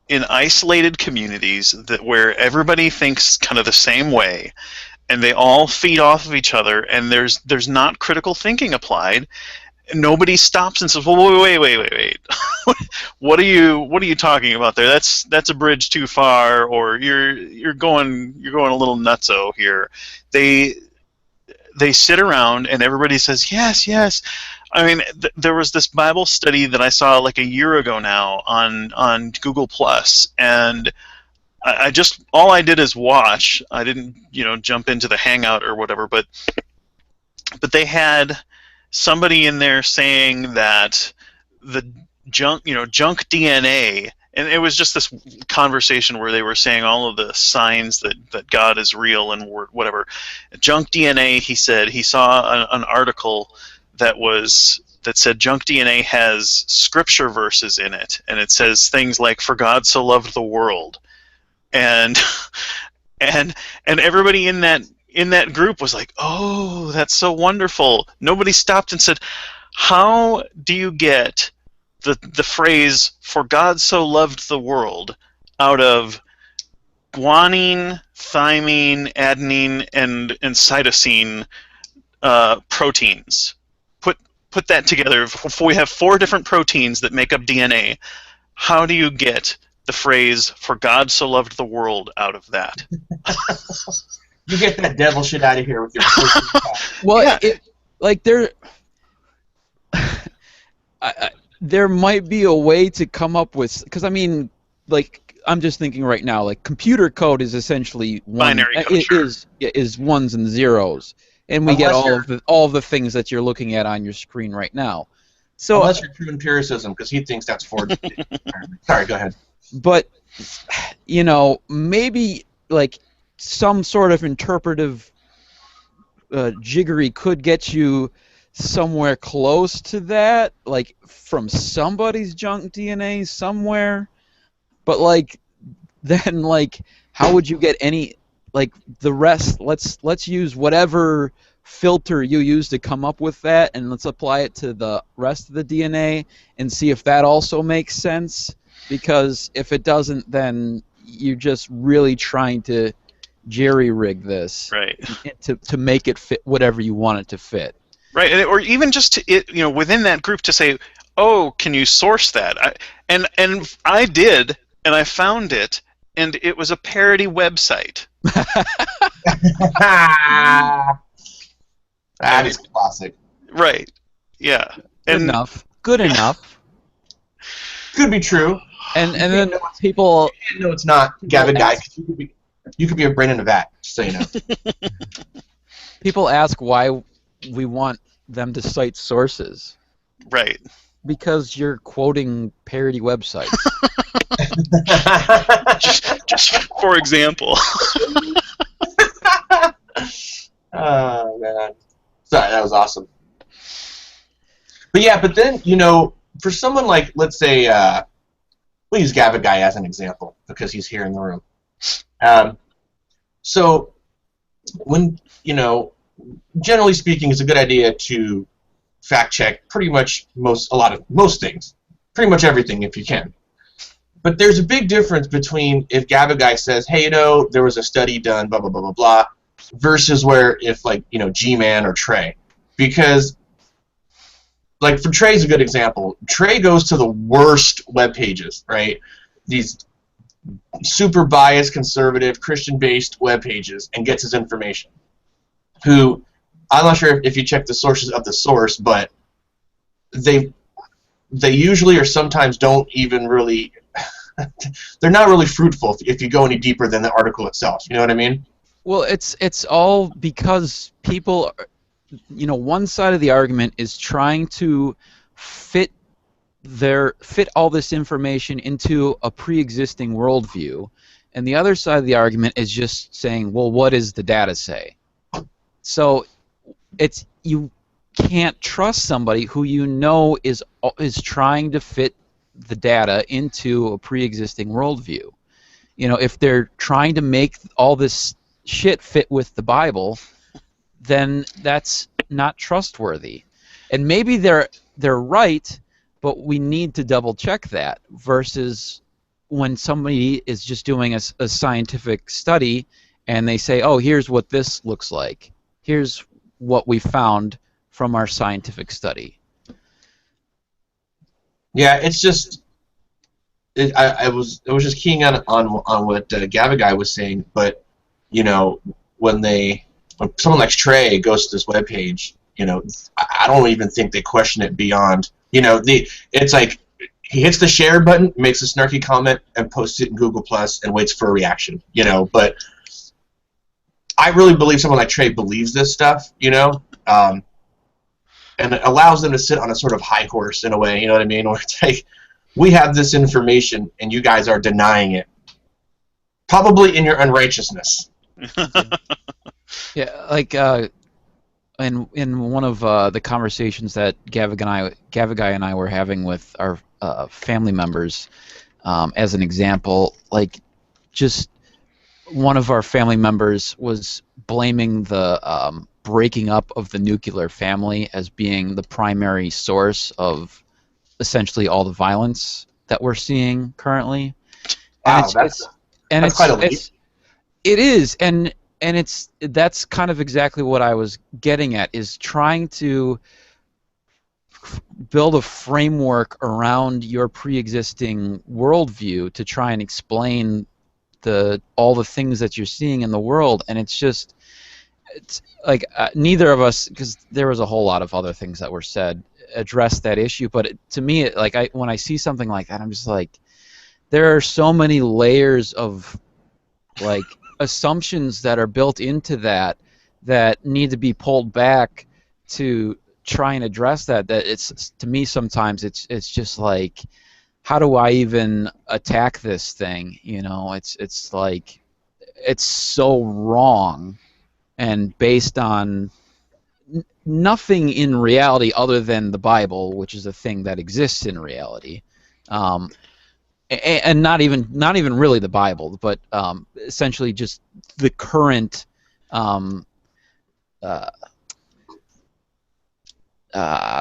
isolated communities where everybody thinks kind of the same way, and they all feed off of each other, and there's not critical thinking applied. Nobody stops and says, "Well, wait. What are you talking about there? That's a bridge too far, or you're going a little nutso here." They sit around and everybody says, "Yes." I mean, there was this Bible study that I saw like a year ago now on Google Plus, and I just, all I did is watch. I didn't jump into the Hangout or whatever, but they had somebody in there saying that the junk DNA, and it was just this conversation where they were saying all of the signs that God is real and whatever. Junk DNA, he said, he saw an article that said junk DNA has scripture verses in it, and it says things like, "For God so loved the world," and everybody in that group was like, "Oh, that's so wonderful." Nobody stopped and said, "How do you get the phrase 'For God so loved the world' out of guanine, thymine, adenine, and cytosine proteins? Put that together. If we have 4 different proteins that make up DNA, how do you get the phrase 'For God so loved the world' out of that?" You get that devil shit out of here with your. Well, there might be a way to come up with, because I mean, like, I'm just thinking right now, like, computer code is essentially binary code, is ones and zeros, and we get all the things that you're looking at on your screen right now. So unless you're true empiricism, because he thinks that's forged. Sorry, go ahead. But maybe like some sort of interpretive jiggery could get you somewhere close to that, like from somebody's junk DNA somewhere. But like, then like, how would you get any, like, the rest? Let's use whatever filter you use to come up with that, and let's apply it to the rest of the DNA and see if that also makes sense. Because if it doesn't, then you're just really trying to jerry-rig this, right, to make it fit whatever you want it to fit. Right, or even just to, within that group to say, "Oh, can you source that?" And I did, and I found it, and it was a parody website. That is classic. Right. Yeah. Good enough. Could be true. And then people. No, it's not, Gavin guy. You could be a brain in a vat, just so you know. People ask why we want them to cite sources. Right. Because you're quoting parody websites. just for example. Oh man. Sorry, that was awesome. But yeah, but then, for someone like, let's say, we'll use Gavin guy as an example because he's here in the room. So when, generally speaking, it's a good idea to fact check pretty much most things, pretty much everything if you can. But there's a big difference between if Gavin guy says, "Hey, there was a study done, blah blah blah blah blah," versus where if like G-Man or Trey, because like for Trey's a good example. Trey goes to the worst web pages, right? These super biased, conservative, Christian-based web pages, and gets his information. Who, I'm not sure if you check the sources of the source, but they usually or sometimes don't even really. They're not really fruitful if you go any deeper than the article itself. You know what I mean? Well, it's all because people, one side of the argument is trying to fit all this information into a pre-existing worldview, and the other side of the argument is just saying, well, what does the data say? So you can't trust somebody who you know is trying to fit the data into a pre-existing worldview. You know, if they're trying to make all this shit fit with the Bible, then that's not trustworthy. And maybe they're right, but we need to double check that, versus when somebody is just doing a scientific study and they say, oh, here's what this looks like. Here's what we found from our scientific study. Yeah, it's just I was just keying on what Gavagai was saying, but you know, when someone like Trey goes to this webpage, you know, I don't even think they question it beyond, you know, it's like he hits the share button, makes a snarky comment, and posts it in Google Plus and waits for a reaction, you know. But I really believe someone like Trey believes this stuff, you know, and it allows them to sit on a sort of high horse in a way, you know what I mean? Where it's like, we have this information and you guys are denying it, probably in your unrighteousness. Yeah, like in one of the conversations that Gavagai and I were having with our family members, as an example, like, just one of our family members was blaming the breaking up of the nuclear family as being the primary source of essentially all the violence that we're seeing currently. Wow, And that's quite a leap. It is, and that's kind of exactly what I was getting at, is trying to build a framework around your pre-existing worldview to try and explain all the things that you're seeing in the world. And it's like neither of us, because there was a whole lot of other things that were said, addressed that issue. But to me, when I see something like that, I'm just like, there are so many layers of like assumptions that are built into that need to be pulled back to try and address that it's, to me, sometimes it's just like, how do I even attack this thing? You know, it's like, it's so wrong and based on nothing in reality other than the Bible, which is a thing that exists in reality. And not even really the Bible, but essentially just the current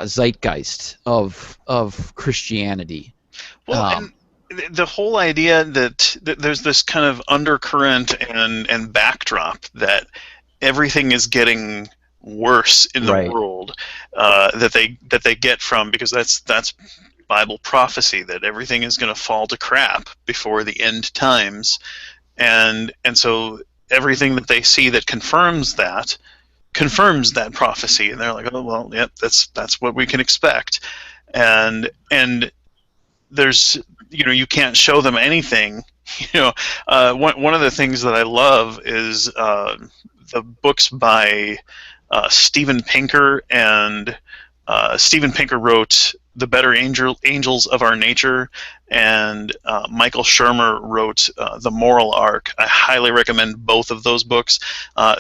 zeitgeist of Christianity. Well, and the whole idea that there's this kind of undercurrent and backdrop that everything is getting worse in the Right. world, that they get from, because that's Bible prophecy, that everything is going to fall to crap before the end times, and so everything that they see that confirms that prophecy, and they're like, oh well, yep, that's what we can expect, and there's, you know, you can't show them anything. You know, one of the things that I love is the books by Steven Pinker, and Steven Pinker wrote The Better Angels of Our Nature, and Michael Shermer wrote The Moral Arc. I highly recommend both of those books.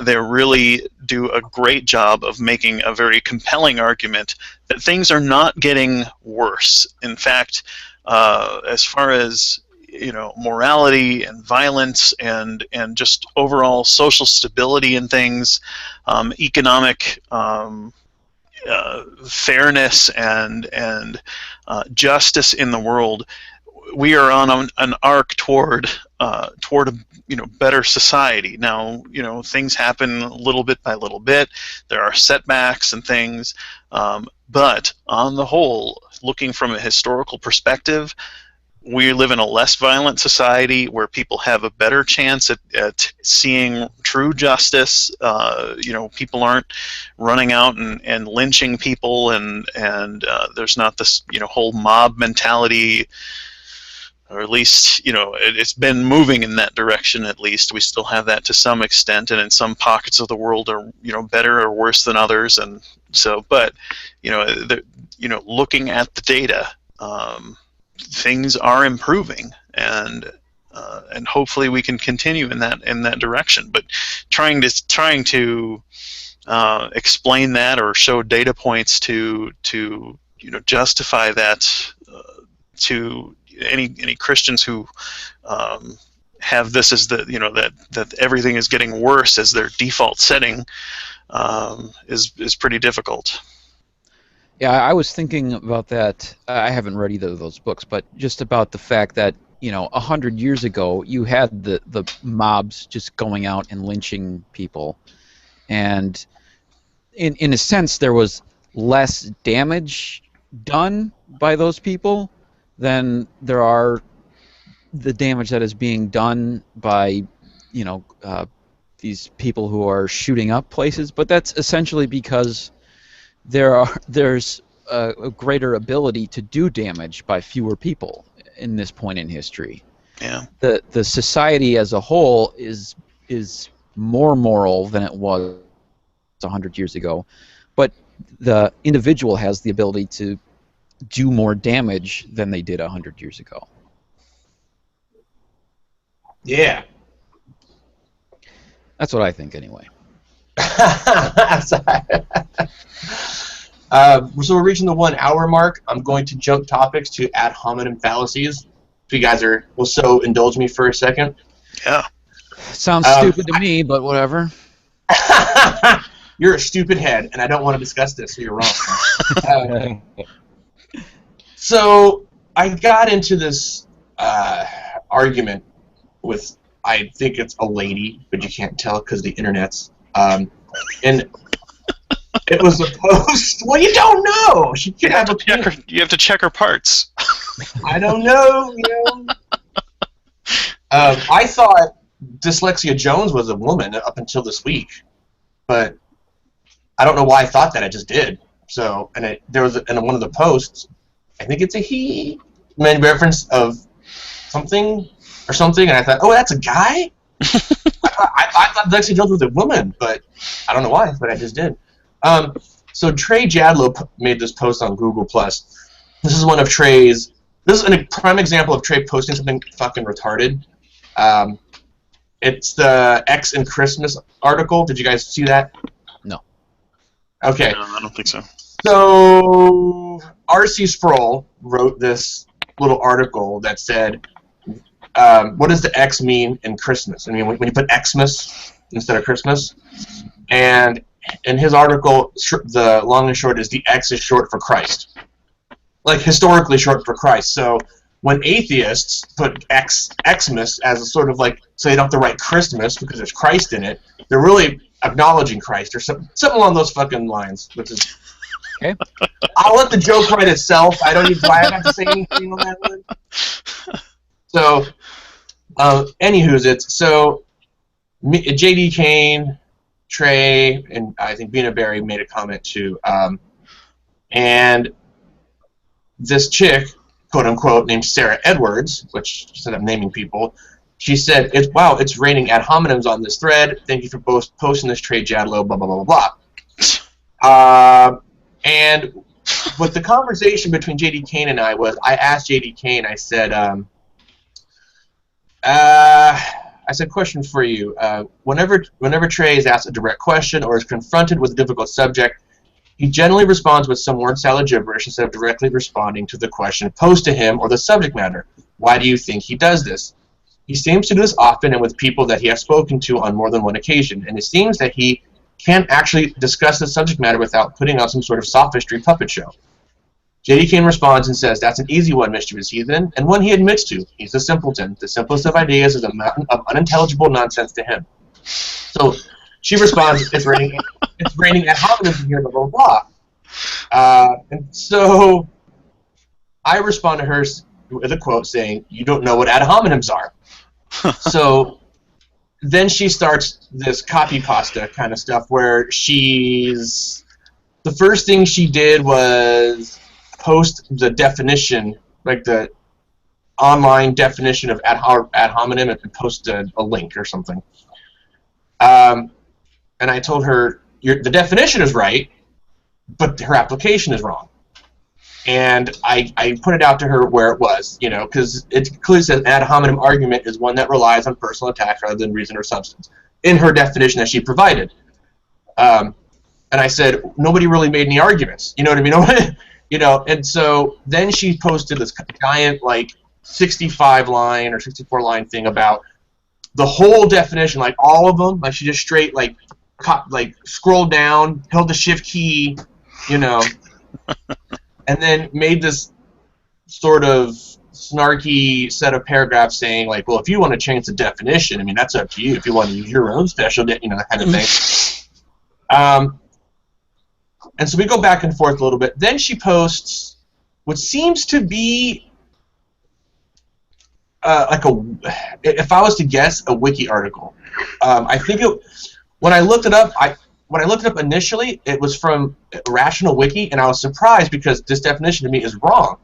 They really do a great job of making a very compelling argument that things are not getting worse. In fact, as far as, you know, morality and violence and just overall social stability and things, economic fairness and justice in the world, we are on an arc toward a, you know, better society. Now, you know, things happen little bit by little bit. There are setbacks and things, but on the whole, looking from a historical perspective, we live in a less violent society where people have a better chance at seeing true justice. You know, people aren't running out and lynching people, and there's not this, you know, whole mob mentality or at least, it's been moving in that direction. At least we still have that to some extent, and in some pockets of the world are, better or worse than others. And so, but, looking at the data, things are improving, and hopefully we can continue in that direction. But trying to explain that or show data points to justify that to any Christians who have this as the that everything is getting worse as their default setting is pretty difficult. Yeah, I was thinking about that. I haven't read either of those books, but just about the fact that 100 years ago you had the mobs just going out and lynching people, and in a sense there was less damage done by those people than there are the damage that is being done by these people who are shooting up places. But that's essentially because there's a greater ability to do damage by fewer people in this point in history. Yeah. The society as a whole is more moral than it was 100 years ago, but the individual has the ability to do more damage than they did 100 years ago. Yeah. That's what I think, anyway. So we're reaching the 1 hour mark. I'm going to jump topics to ad hominem fallacies. If you guys will so indulge me for a second. Yeah. Sounds stupid to me, but whatever. You're a stupid head, and I don't want to discuss this, so you're wrong. So I got into this argument with, I think it's a lady, but you can't tell because the internet's. And it was a post. Well, you don't know. She could have you have to check her parts. I don't know. I thought Dyslexia Jones was a woman up until this week, but I don't know why I thought that. I just did. So, and there was in one of the posts, I think it's a he, made reference of something, and I thought, oh, that's a guy? I thought Dyslexia Jones was a woman, but I don't know why, but I just did. So Trey Jadlow made this post on Google+. This is one of Trey's. This is a prime example of Trey posting something fucking retarded. It's the X in Christmas article. Did you guys see that? No. Okay. No, I don't think so. So R.C. Sproul wrote this little article that said, what does the X mean in Christmas? I mean, when you put Xmas instead of Christmas. And in his article, the long and short is the X is short for Christ. Like, historically short for Christ. So when atheists put Xmas as a sort of like, so they don't have to write Christmas because there's Christ in it, they're really acknowledging Christ or something along those fucking lines, which is... Okay. I'll let the joke write itself. I don't have to say anything on that one. So, anywho's it's so J.D. Kane, Trey, and I think Bina Berry made a comment too. And this chick, quote unquote, named Sarah Edwards, which instead of naming people, she said, it's raining ad hominems on this thread. Thank you for both posting this, Trey Jadlow, blah, blah, blah, blah, blah. And what the conversation between J.D. Kane and I was, I asked J.D. Kane, I said, question for you. Whenever Trey is asked a direct question or is confronted with a difficult subject, he generally responds with some word salad gibberish instead of directly responding to the question posed to him or the subject matter. Why do you think he does this? He seems to do this often and with people that he has spoken to on more than one occasion, and it seems that he can't actually discuss the subject matter without putting on some sort of sophistry puppet show. J.D. Kane responds and says, that's an easy one, mischievous heathen, and one he admits to. He's a simpleton. The simplest of ideas is a mountain of unintelligible nonsense to him. So she responds, it's raining ad hominems in here, blah, blah, blah. And so I respond to her with a quote saying, you don't know what ad hominems are. So then she starts this copy pasta kind of stuff where the first thing she did was post the definition, like the online definition of ad hominem and post a link or something. And I told her, the definition is right, but her application is wrong. And I pointed out to her where it was, because it clearly says ad hominem argument is one that relies on personal attack rather than reason or substance, in her definition that she provided. And I said, nobody really made any arguments. You know what I mean? And so then she posted this giant, 65-line or 64-line thing about the whole definition, all of them. She just straight, scrolled down, held the shift key, and then made this sort of snarky set of paragraphs saying, well, if you want to change the definition, that's up to you. If you want to use your own special, that kind of thing. And so we go back and forth a little bit. Then she posts what seems to be if I was to guess, a wiki article. I think when I looked it up, initially, it was from Rational Wiki, and I was surprised because this definition to me is wrong.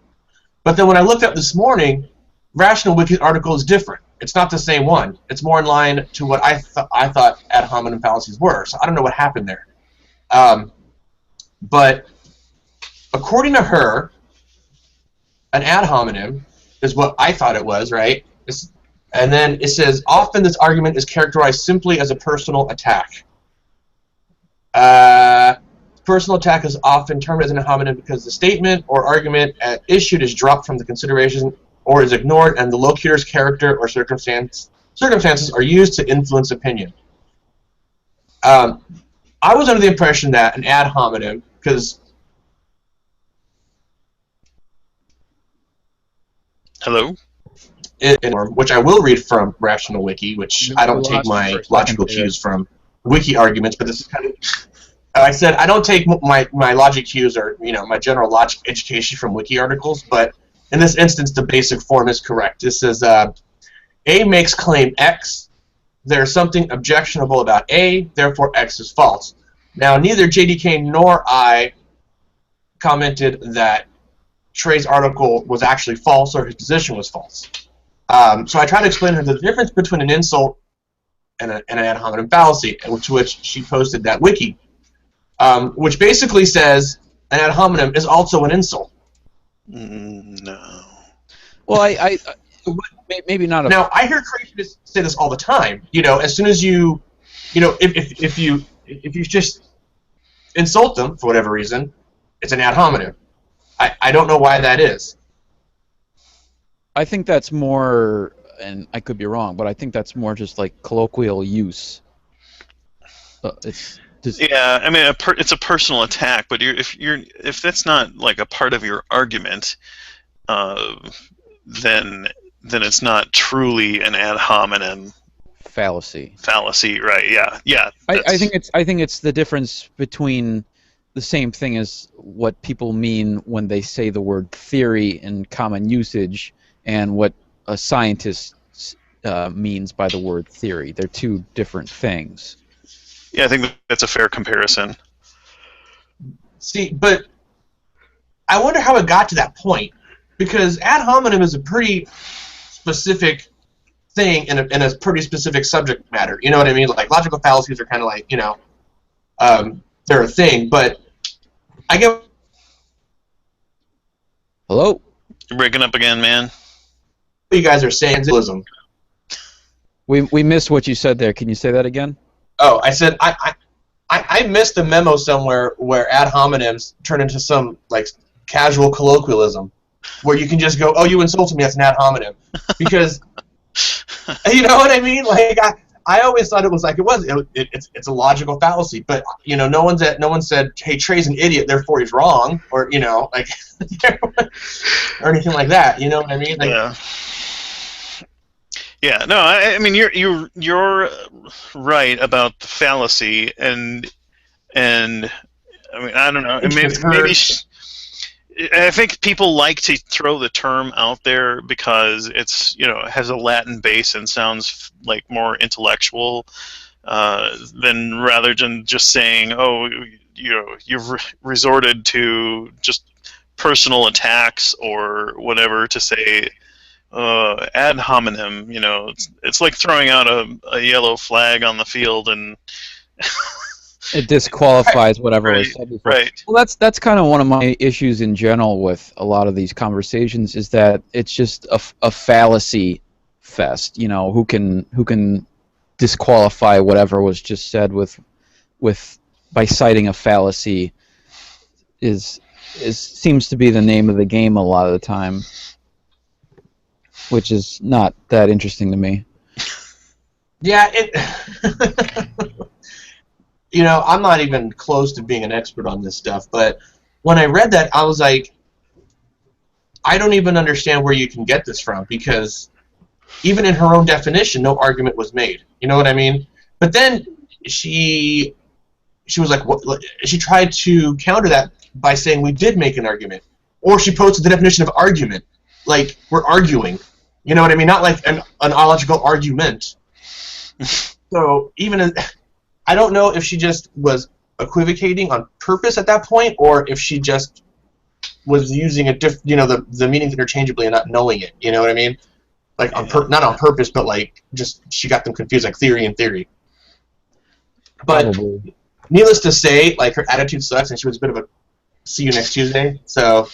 But then when I looked up this morning, Rational Wiki's article is different. It's not the same one. It's more in line to what I thought ad hominem fallacies were. So I don't know what happened there. But according to her, an ad hominem is what I thought it was, right? And then it says, often this argument is characterized simply as a personal attack. Personal attack is often termed as an ad hominem because the statement or argument issued is dropped from the consideration or is ignored, and the locutor's character or circumstances are used to influence opinion. I was under the impression that an ad hominem, because... Hello? Which I will read from Rational Wiki, which I don't take my logical cues from wiki arguments, but this is kind of... I said I don't take my logic cues or my general logic education from wiki articles, but in this instance the basic form is correct. This says A makes claim X. There's something objectionable about A, therefore X is false. Now neither JDK nor I commented that Trey's article was actually false or his position was false. So I tried to explain to her the difference between an insult and an ad hominem fallacy, to which she posted that wiki. Which basically says an ad hominem is also an insult. No. Well, I maybe not. Now I hear creationists say this all the time. As soon as if you just insult them for whatever reason, it's an ad hominem. I don't know why that is. I think that's more, and I could be wrong, but I think that's more just colloquial use. It's just, yeah, it's a personal attack, but if that's not a part of your argument, then it's not truly an ad hominem fallacy. Fallacy, right? Yeah. I think it's the difference between the same thing as what people mean when they say the word theory in common usage and what a scientist means by the word theory. They're two different things. Yeah, I think that's a fair comparison. See, but I wonder how it got to that point, because ad hominem is a pretty specific thing in a pretty specific subject matter. You know what I mean? Logical fallacies are kind of they're a thing, but I get... Hello? You're breaking up again, man. What you guys are saying is... We missed what you said there. Can you say that again? Oh, I said I missed a memo somewhere where ad hominems turn into some casual colloquialism, where you can just go, "Oh, you insulted me. That's an ad hominem," because you know what I mean. I always thought it was it's a logical fallacy, but no one said, "Hey, Trey's an idiot, therefore he's wrong," or or anything like that. You know what I mean? Yeah. Yeah, no, I mean you're right about the fallacy, and I mean I don't know, maybe I think people like to throw the term out there because it's has a Latin base and sounds more intellectual than rather than just saying, oh, you've resorted to just personal attacks or whatever to say, Ad Hominem. It's like throwing out a yellow flag on the field, and It disqualifies whatever was right, said before. right. Well, that's kind of one of my issues in general with a lot of these conversations is that it's just a fallacy fest. Who can disqualify whatever was just said with by citing a fallacy is seems to be the name of the game a lot of the time, which is not that interesting to me. Yeah, I'm not even close to being an expert on this stuff, but when I read that, I was like, I don't even understand where you can get this from, because even in her own definition, no argument was made. You know what I mean? But then she was like, she tried to counter that by saying we did make an argument, or she posted the definition of argument, like we're arguing. You know what I mean? Not like an illogical argument. So I don't know if she just was equivocating on purpose at that point, or if she just was using the meanings interchangeably and not knowing it. You know what I mean? Like not on purpose, but like just she got them confused, like theory and theory. But Probably. Needless to say, like her attitude sucks, and she was a bit of a see you next Tuesday. So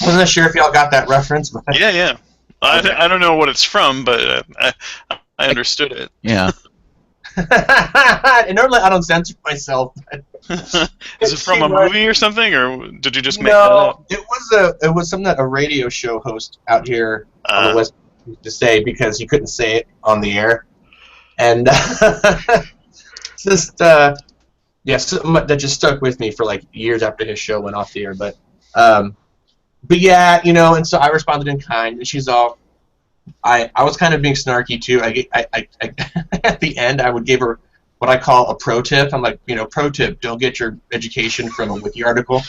wasn't sure if y'all got that reference. But Yeah. I don't know what it's from, but I understood it. Yeah. And normally I don't censor myself. But Is it from a movie or something, or did you just make that up? No, it was something that a radio show host out here on the West used to say, because he couldn't say it on the air, and just something that just stuck with me for like years after his show went off the air. But yeah, and so I responded in kind, and she's all. I was kind of being snarky too. I at the end I would give her what I call a pro tip. I'm like, pro tip: don't get your education from a wiki article,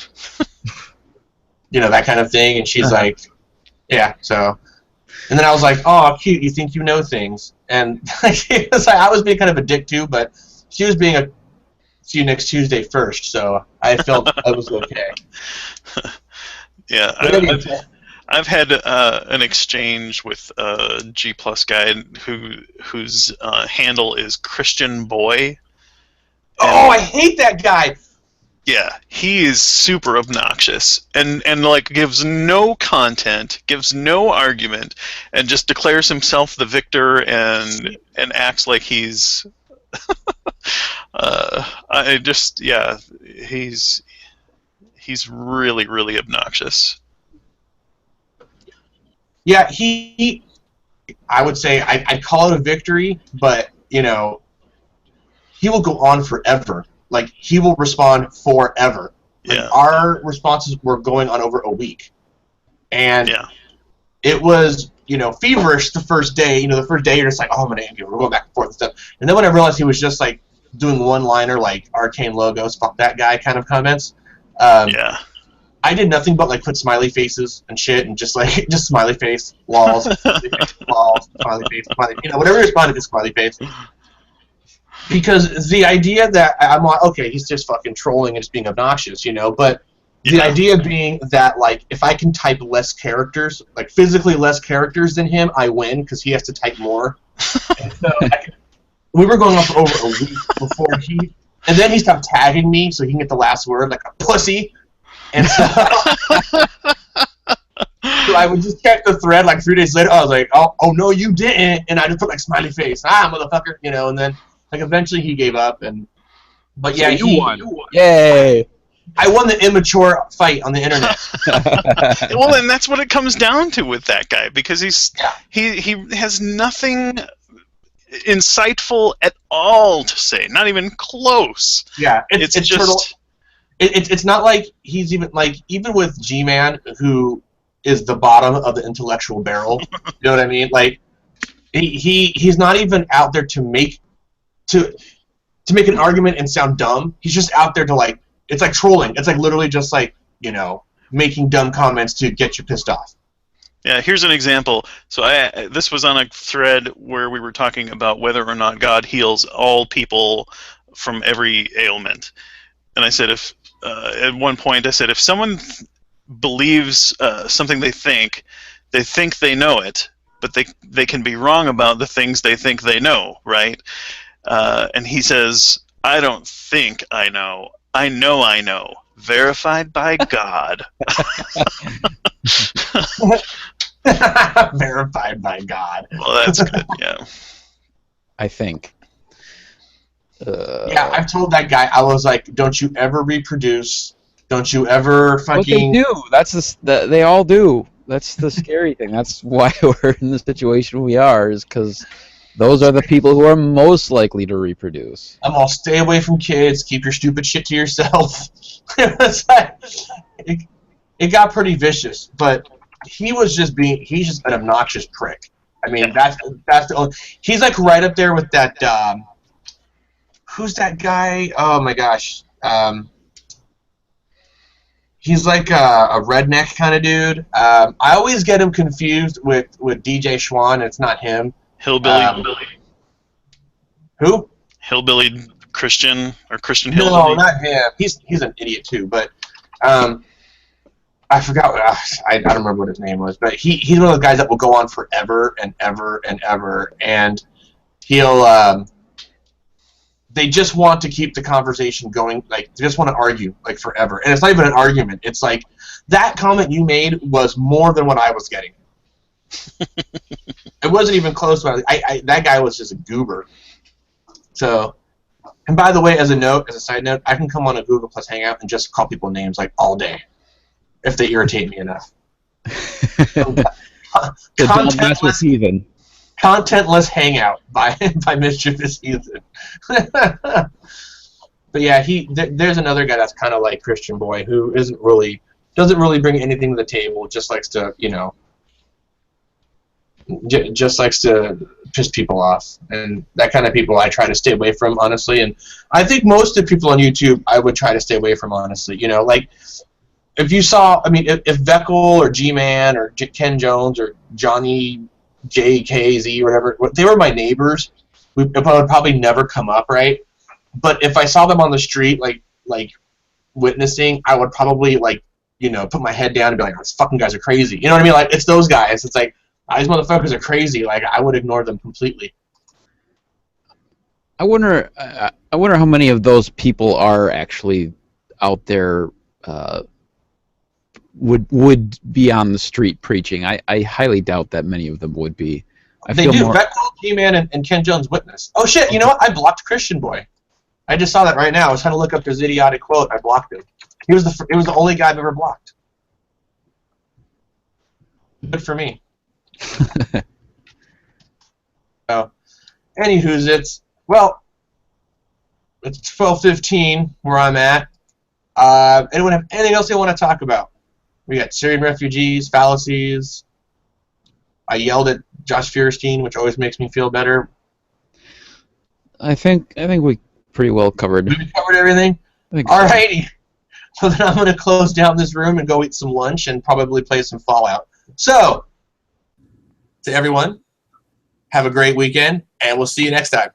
that kind of thing. And she's like, yeah. So, and then I was like, oh, cute. You think you know things? And it was like, I was being kind of a dick too, but she was being a see you next Tuesday first. So I felt I was okay. Yeah. I've had an exchange with a G+ guy whose handle is Christian Boy. Oh, I hate that guy. Yeah, he is super obnoxious and like gives no content, gives no argument, and just declares himself the victor and acts like he's. He's really, really obnoxious. Yeah, I would say I'd call it a victory, but he will go on forever. Like, he will respond forever. Like, Yeah. our responses were going on over a week, and Yeah. it was feverish the first day. The first day you're just like, oh, I'm gonna end you. We're going back and forth and stuff. And then when I realized he was just like doing one-liner, like arcane logos, fuck that guy kind of comments. Yeah. I did nothing but like put smiley faces and shit, and just smiley face, walls, smiley face, walls, smiley face, smiley, whatever you responded to, smiley face. Because the idea that I'm like, okay, he's just fucking trolling and just being obnoxious, but the idea being that, like, if I can type less characters, like physically less characters than him, I win, because he has to type more. And so we were going on for over a week before and then he stopped tagging me so he can get the last word, like a pussy. And so, so I would just check the thread like 3 days later. I was like, oh no, you didn't. And I just put like smiley face, motherfucker, and then like eventually he gave up. But yeah, so you won. Yay! I won the immature fight on the internet. Well, and that's what it comes down to with that guy, because he has nothing insightful at all to say, not even close. Yeah, it's just. It's not like he's even with G-Man, who is the bottom of the intellectual barrel. You know what I mean? Like he's not even out there to make an argument and sound dumb. He's just out there to it's like trolling. It's like literally just like making dumb comments to get you pissed off. Yeah, here's an example. So this was on a thread where we were talking about whether or not God heals all people from every ailment, and I said at one point I said, if someone believes something they think they know it, but they can be wrong about the things they think they know, right? And he says, I don't think I know. I know I know. Verified by God. Verified by God. Well, that's good, yeah. I think. Yeah, I've told that guy, I was like, don't you ever reproduce. Don't you ever What they fucking... do. They all do. That's the scary thing. That's why we're in the situation we are, is because those are the people who are most likely to reproduce. I'm all, stay away from kids, keep your stupid shit to yourself. It's like, it got pretty vicious, but he's just an obnoxious prick. I mean, that's the only... He's like right up there with that, who's that guy? Oh my gosh. He's like a redneck kind of dude. I always get him confused with DJ Schwann. It's not him. Hillbilly. Who? Hillbilly Christian or Christian No, Hillbilly. not him. He's an idiot too. But I forgot. I don't remember what his name was. But he's one of those guys that will go on forever and ever and ever, and he'll. They just want to keep the conversation going, like, they just want to argue, like, forever. And it's not even an argument. It's like, that comment you made was more than what I was getting. It wasn't even close to it. That guy was just a goober. So, and by the way, as a side note, I can come on a Google Plus Hangout and just call people names, like, all day, if they irritate me enough. Don't mess with heathen. Contentless hangout by Mischievous Heathen. But yeah, there's another guy that's kind of like Christian Boy who doesn't really bring anything to the table. Just likes to, just likes to piss people off, and that kind of people I try to stay away from, honestly. And I think most of the people on YouTube I would try to stay away from, honestly. Like if you saw, I mean, if Veckel or G-Man or Ken Jones or Johnny JKZ or whatever, they were my neighbors. We would probably never come up, right? But if I saw them on the street, like witnessing, I would probably put my head down and be like, "These fucking guys are crazy." You know what I mean? Like, it's those guys. It's like, these motherfuckers are crazy. Like, I would ignore them completely. I wonder how many of those people are actually out there. Would be on the street preaching. I highly doubt that many of them would be. They do. Veckel, G-Man, and Ken Jones witness. Oh shit! You know what? I blocked Christian Boy. I just saw that right now. I was trying to look up his idiotic quote. I blocked him. It was the only guy I've ever blocked. Good for me. So, anywho's well, it's 12:15 where I'm at. Anyone have anything else they want to talk about? We got Syrian refugees, fallacies. I yelled at Josh Feuerstein, which always makes me feel better. I think we pretty well covered. We covered everything? Alrighty. So then I'm going to close down this room and go eat some lunch and probably play some Fallout. So, to everyone, have a great weekend, and we'll see you next time.